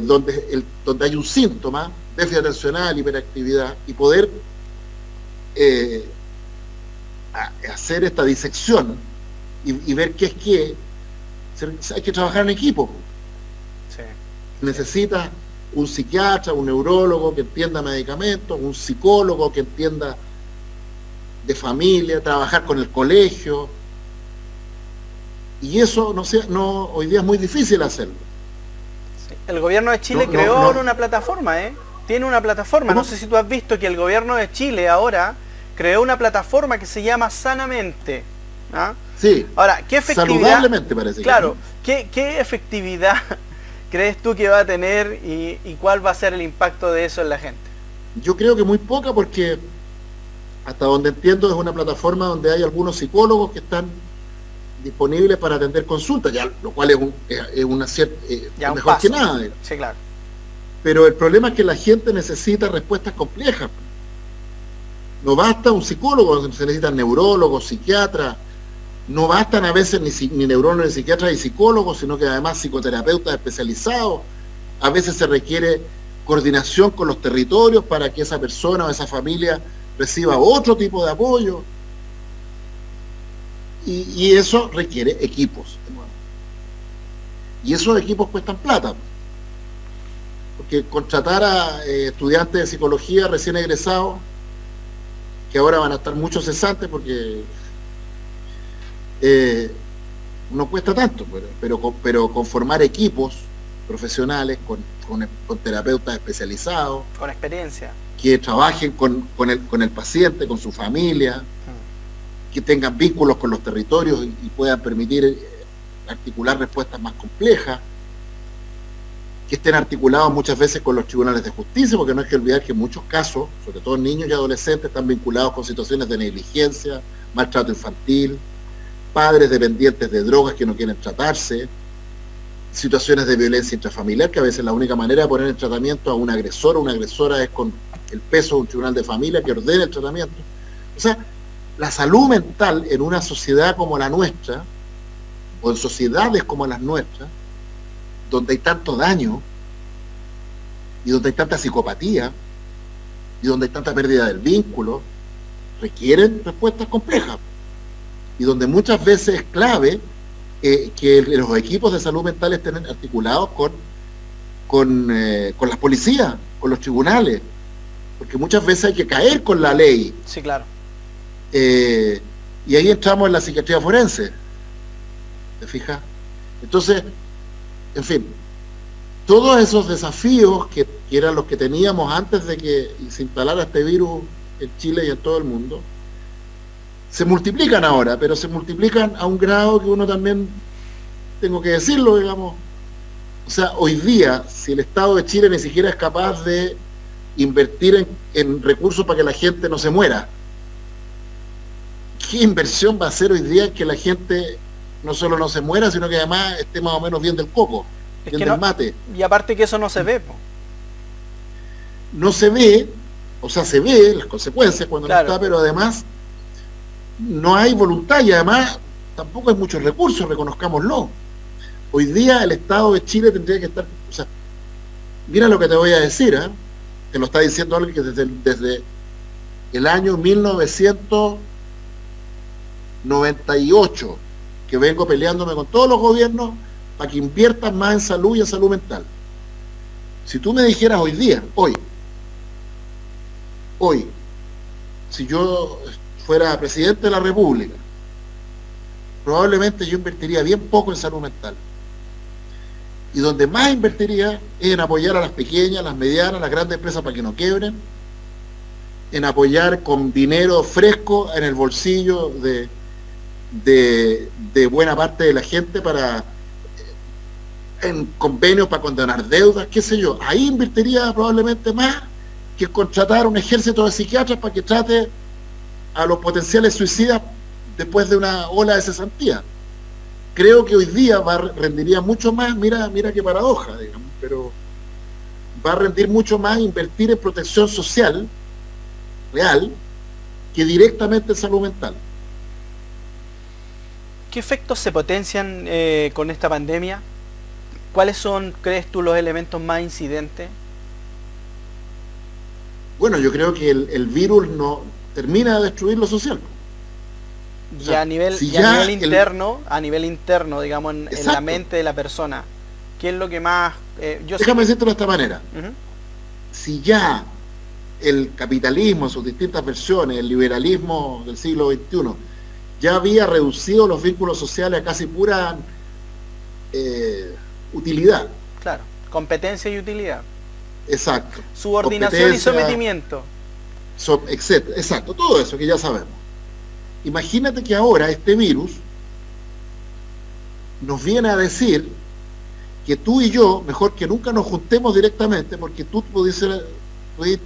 donde hay un síntoma, déficit atencional, hiperactividad, y poder hacer esta disección y ver qué es qué, hay que trabajar en equipo. Sí. Necesita un psiquiatra, un neurólogo que entienda medicamentos, un psicólogo que entienda de familia, trabajar con el colegio, y eso hoy día es muy difícil hacerlo. Sí. El gobierno de Chile creó ahora una plataforma, tiene una plataforma. ¿Cómo? No sé si tú has visto que el gobierno de Chile ahora creó una plataforma que se llama Sanamente. ¿Ah? Sí. Ahora, ¿qué efectividad? Saludablemente parece. Claro, ¿qué efectividad crees tú que va a tener y cuál va a ser el impacto de eso en la gente? Yo creo que muy poca, porque hasta donde entiendo es una plataforma donde hay algunos psicólogos que están disponibles para atender consultas, ya, lo cual es una cierta mejor paso. Que nada. Sí, claro. Pero el problema es que la gente necesita respuestas complejas. No basta un psicólogo, se necesitan neurólogos, psiquiatras, no bastan a veces ni neurólogos, ni psiquiatras, ni psicólogos, sino que además psicoterapeutas especializados. A veces se requiere coordinación con los territorios para que esa persona o esa familia reciba otro tipo de apoyo. Y eso requiere equipos. Y esos equipos cuestan plata. Porque contratar a estudiantes de psicología recién egresados, que ahora van a estar muchos cesantes porque no cuesta tanto, pero conformar equipos profesionales con terapeutas especializados, con experiencia, que trabajen con el paciente, con su familia, que tengan vínculos con los territorios y puedan permitir articular respuestas más complejas, que estén articulados muchas veces con los tribunales de justicia, porque no hay que olvidar que en muchos casos, sobre todo niños y adolescentes, están vinculados con situaciones de negligencia, maltrato infantil, padres dependientes de drogas que no quieren tratarse, situaciones de violencia intrafamiliar, que a veces la única manera de poner en tratamiento a un agresor o una agresora es con el peso de un tribunal de familia que ordene el tratamiento. O sea, la salud mental en una sociedad como la nuestra, o en sociedades como las nuestras, donde hay tanto daño, y donde hay tanta psicopatía, y donde hay tanta pérdida del vínculo, requieren respuestas complejas. Y donde muchas veces es clave que los equipos de salud mental estén articulados con las policías, con los tribunales, porque muchas veces hay que caer con la ley. Sí, claro. Y ahí entramos en la psiquiatría forense, ¿te fijas? Entonces, en fin, todos esos desafíos que eran los que teníamos antes de que se instalara este virus en Chile y en todo el mundo, se multiplican ahora, pero se multiplican a un grado que uno también, tengo que decirlo, digamos. O sea, hoy día, si el Estado de Chile ni siquiera es capaz de invertir en recursos para que la gente no se muera, ¿qué inversión va a hacer hoy día en que la gente no solo no se muera, sino que además esté más o menos bien del coco, bien del mate? Y aparte que eso no se ve, po. No se ve, o sea, se ve las consecuencias cuando Claro. no está, pero además no hay voluntad y además tampoco hay muchos recursos, reconozcámoslo. Hoy día el Estado de Chile tendría que estar, o sea, mira lo que te voy a decir, ¿eh? Te lo está diciendo alguien que desde el año 1998 que vengo peleándome con todos los gobiernos para que inviertan más en salud y en salud mental. Si tú me dijeras hoy día, hoy, si yo fuera presidente de la República, probablemente yo invertiría bien poco en salud mental. Y donde más invertiría es en apoyar a las pequeñas, las medianas, las grandes empresas para que no quiebren, en apoyar con dinero fresco en el bolsillo de buena parte de la gente en convenios para condonar deudas, qué sé yo. Ahí invertiría probablemente más que contratar un ejército de psiquiatras para que trate a los potenciales suicidas después de una ola de cesantía. Creo que hoy día rendiría mucho más, mira qué paradoja, digamos, pero va a rendir mucho más invertir en protección social real que directamente en salud mental. ¿Qué efectos se potencian con esta pandemia? ¿Cuáles son, crees tú, los elementos más incidentes? Bueno, yo creo que el virus no termina de destruir lo social. O sea, Y a nivel, si y a ya nivel interno, digamos, en la Exacto. mente de la persona, ¿qué es lo que más... Déjame decirlo de esta manera. Uh-huh. Si ya el capitalismo en sus distintas versiones, el liberalismo del siglo XXI, ya había reducido los vínculos sociales a casi pura utilidad. Claro, competencia y utilidad. Exacto. Subordinación y sometimiento. Etcétera. Exacto, todo eso que ya sabemos. Imagínate que ahora este virus nos viene a decir que tú y yo, mejor que nunca nos juntemos directamente, porque tú puedes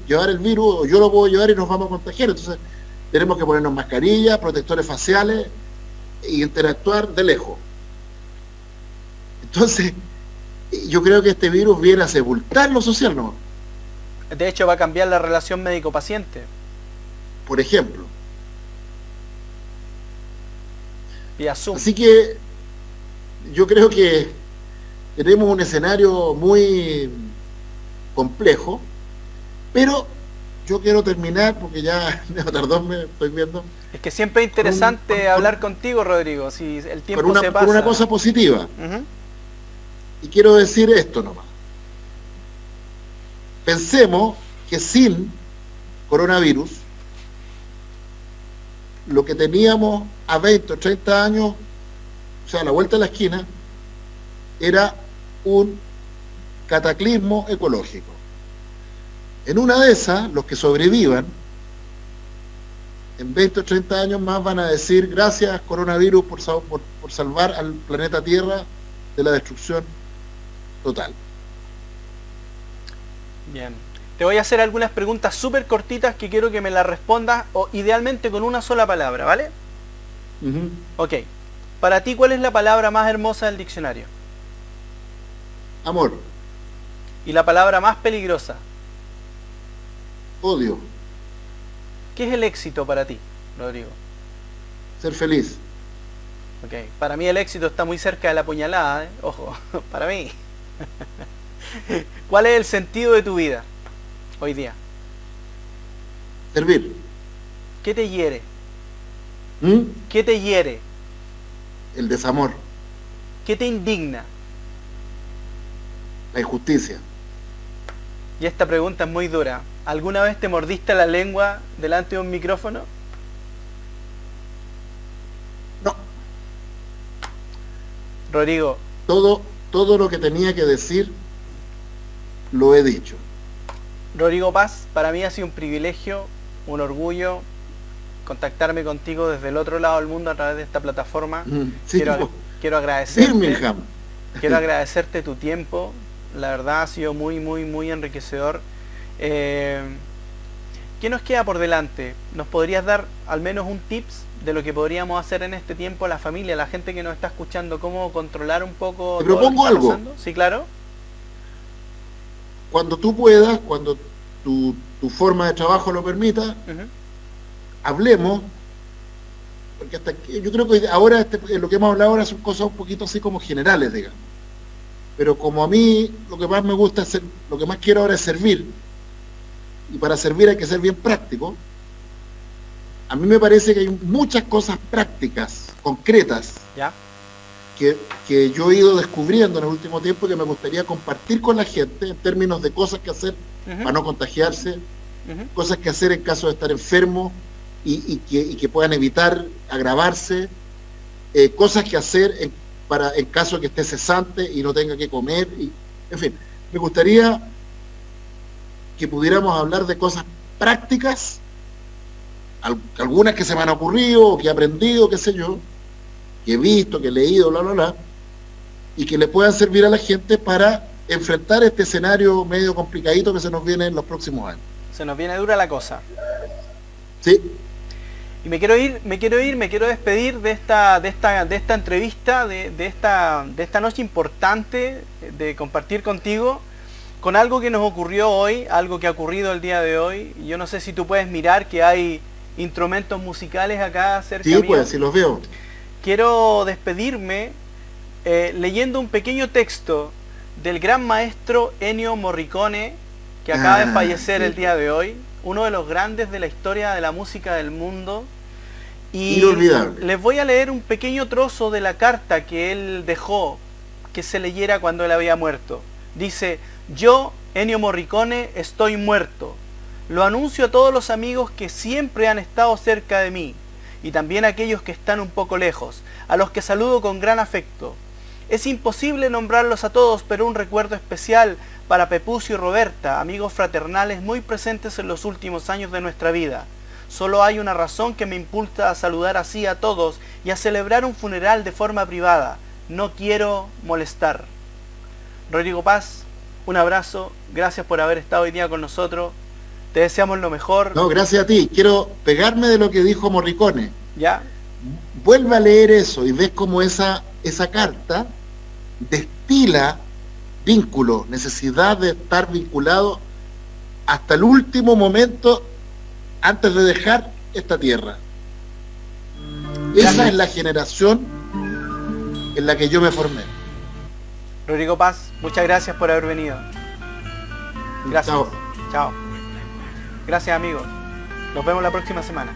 llevar el virus, o yo lo puedo llevar y nos vamos a contagiar. Entonces tenemos que ponernos mascarillas, protectores faciales e interactuar de lejos. Entonces, yo creo que este virus viene a sepultar lo social, ¿no? De hecho, va a cambiar la relación médico-paciente. Por ejemplo. Vía Zoom. Así que yo creo que tenemos un escenario muy complejo, pero yo quiero terminar, porque ya me tardó, me estoy viendo. Es que siempre es interesante hablar contigo, Rodrigo, si el tiempo se pasa. Por una cosa positiva. Uh-huh. Y quiero decir esto nomás. Pensemos que sin coronavirus, lo que teníamos a 20 o 30 años, o sea, a la vuelta de la esquina, era un cataclismo ecológico. En una de esas, los que sobrevivan, en 20 o 30 años más van a decir, gracias coronavirus por salvar al planeta Tierra de la destrucción total. Bien. Te voy a hacer algunas preguntas súper cortitas que quiero que me las respondas, o idealmente con una sola palabra, ¿vale? Uh-huh. Ok. Para ti, ¿cuál es la palabra más hermosa del diccionario? Amor. ¿Y la palabra más peligrosa? Odio. ¿Qué es el éxito para ti, Rodrigo? Ser feliz. Ok, para mí el éxito está muy cerca de la puñalada, ¿eh? Ojo, para mí. ¿Cuál es el sentido de tu vida hoy día? Servir. ¿Qué te hiere? ¿Mm? ¿Qué te hiere? El desamor. ¿Qué te indigna? La injusticia. Y esta pregunta es muy dura. ¿Alguna vez te mordiste la lengua delante de un micrófono? No. Rodrigo. Todo lo que tenía que decir, lo he dicho. Rodrigo Paz, para mí ha sido un privilegio, un orgullo contactarme contigo desde el otro lado del mundo a través de esta plataforma. Sí, quiero agradecerte. Birmingham. Quiero agradecerte tu tiempo. La verdad ha sido muy, muy, muy enriquecedor. ¿Qué nos queda por delante? ¿Nos podrías dar al menos un tips de lo que podríamos hacer en este tiempo, la familia, la gente que nos está escuchando, cómo controlar un poco? Te propongo algo. Pasando? Sí, claro. Cuando tú puedas, cuando tu forma de trabajo lo permita, hablemos, porque yo creo que ahora lo que hemos hablado ahora son cosas un poquito así como generales, digamos. Pero como a mí lo que más me gusta es lo que más quiero ahora es servir, y para servir hay que ser bien práctico. A mí me parece que hay muchas cosas prácticas, concretas, ¿ya? que yo he ido descubriendo en el último tiempo, que me gustaría compartir con la gente en términos de cosas que hacer para no contagiarse, cosas que hacer en caso de estar enfermo y que puedan evitar agravarse, cosas que hacer en caso de que esté cesante y no tenga que comer, en fin, me gustaría que pudiéramos hablar de cosas prácticas, algunas que se me han ocurrido, que he aprendido, qué sé yo, que he visto, que he leído, bla, bla, bla, y que le puedan servir a la gente para enfrentar este escenario medio complicadito que se nos viene en los próximos años. Se nos viene dura la cosa. Sí. Y me quiero despedir de esta entrevista, de esta noche importante de compartir contigo, con algo que nos ocurrió hoy, algo que ha ocurrido el día de hoy. Yo no sé si tú puedes mirar que hay instrumentos musicales acá cerca mío. Sí, pues, sí los veo. Quiero despedirme leyendo un pequeño texto del gran maestro Ennio Morricone, que acaba de fallecer el día de hoy, uno de los grandes de la historia de la música del mundo. Y inolvidable. Les voy a leer un pequeño trozo de la carta que él dejó, que se leyera cuando él había muerto. Dice: yo, Ennio Morricone, estoy muerto. Lo anuncio a todos los amigos que siempre han estado cerca de mí, y también a aquellos que están un poco lejos, a los que saludo con gran afecto. Es imposible nombrarlos a todos, pero un recuerdo especial para Pepucio y Roberta, amigos fraternales muy presentes en los últimos años de nuestra vida. Solo hay una razón que me impulsa a saludar así a todos y a celebrar un funeral de forma privada. No quiero molestar. Rodrigo Paz, un abrazo, gracias por haber estado hoy día con nosotros. Te deseamos lo mejor. No, gracias a ti. Quiero pegarme de lo que dijo Morricone. ¿Ya? Vuelve a leer eso y ves cómo esa carta destila vínculo, necesidad de estar vinculado hasta el último momento antes de dejar esta tierra. Esa es la generación en la que yo me formé. Rodrigo Paz, muchas gracias por haber venido. Gracias. Chao. Chao. Gracias, amigos. Nos vemos la próxima semana.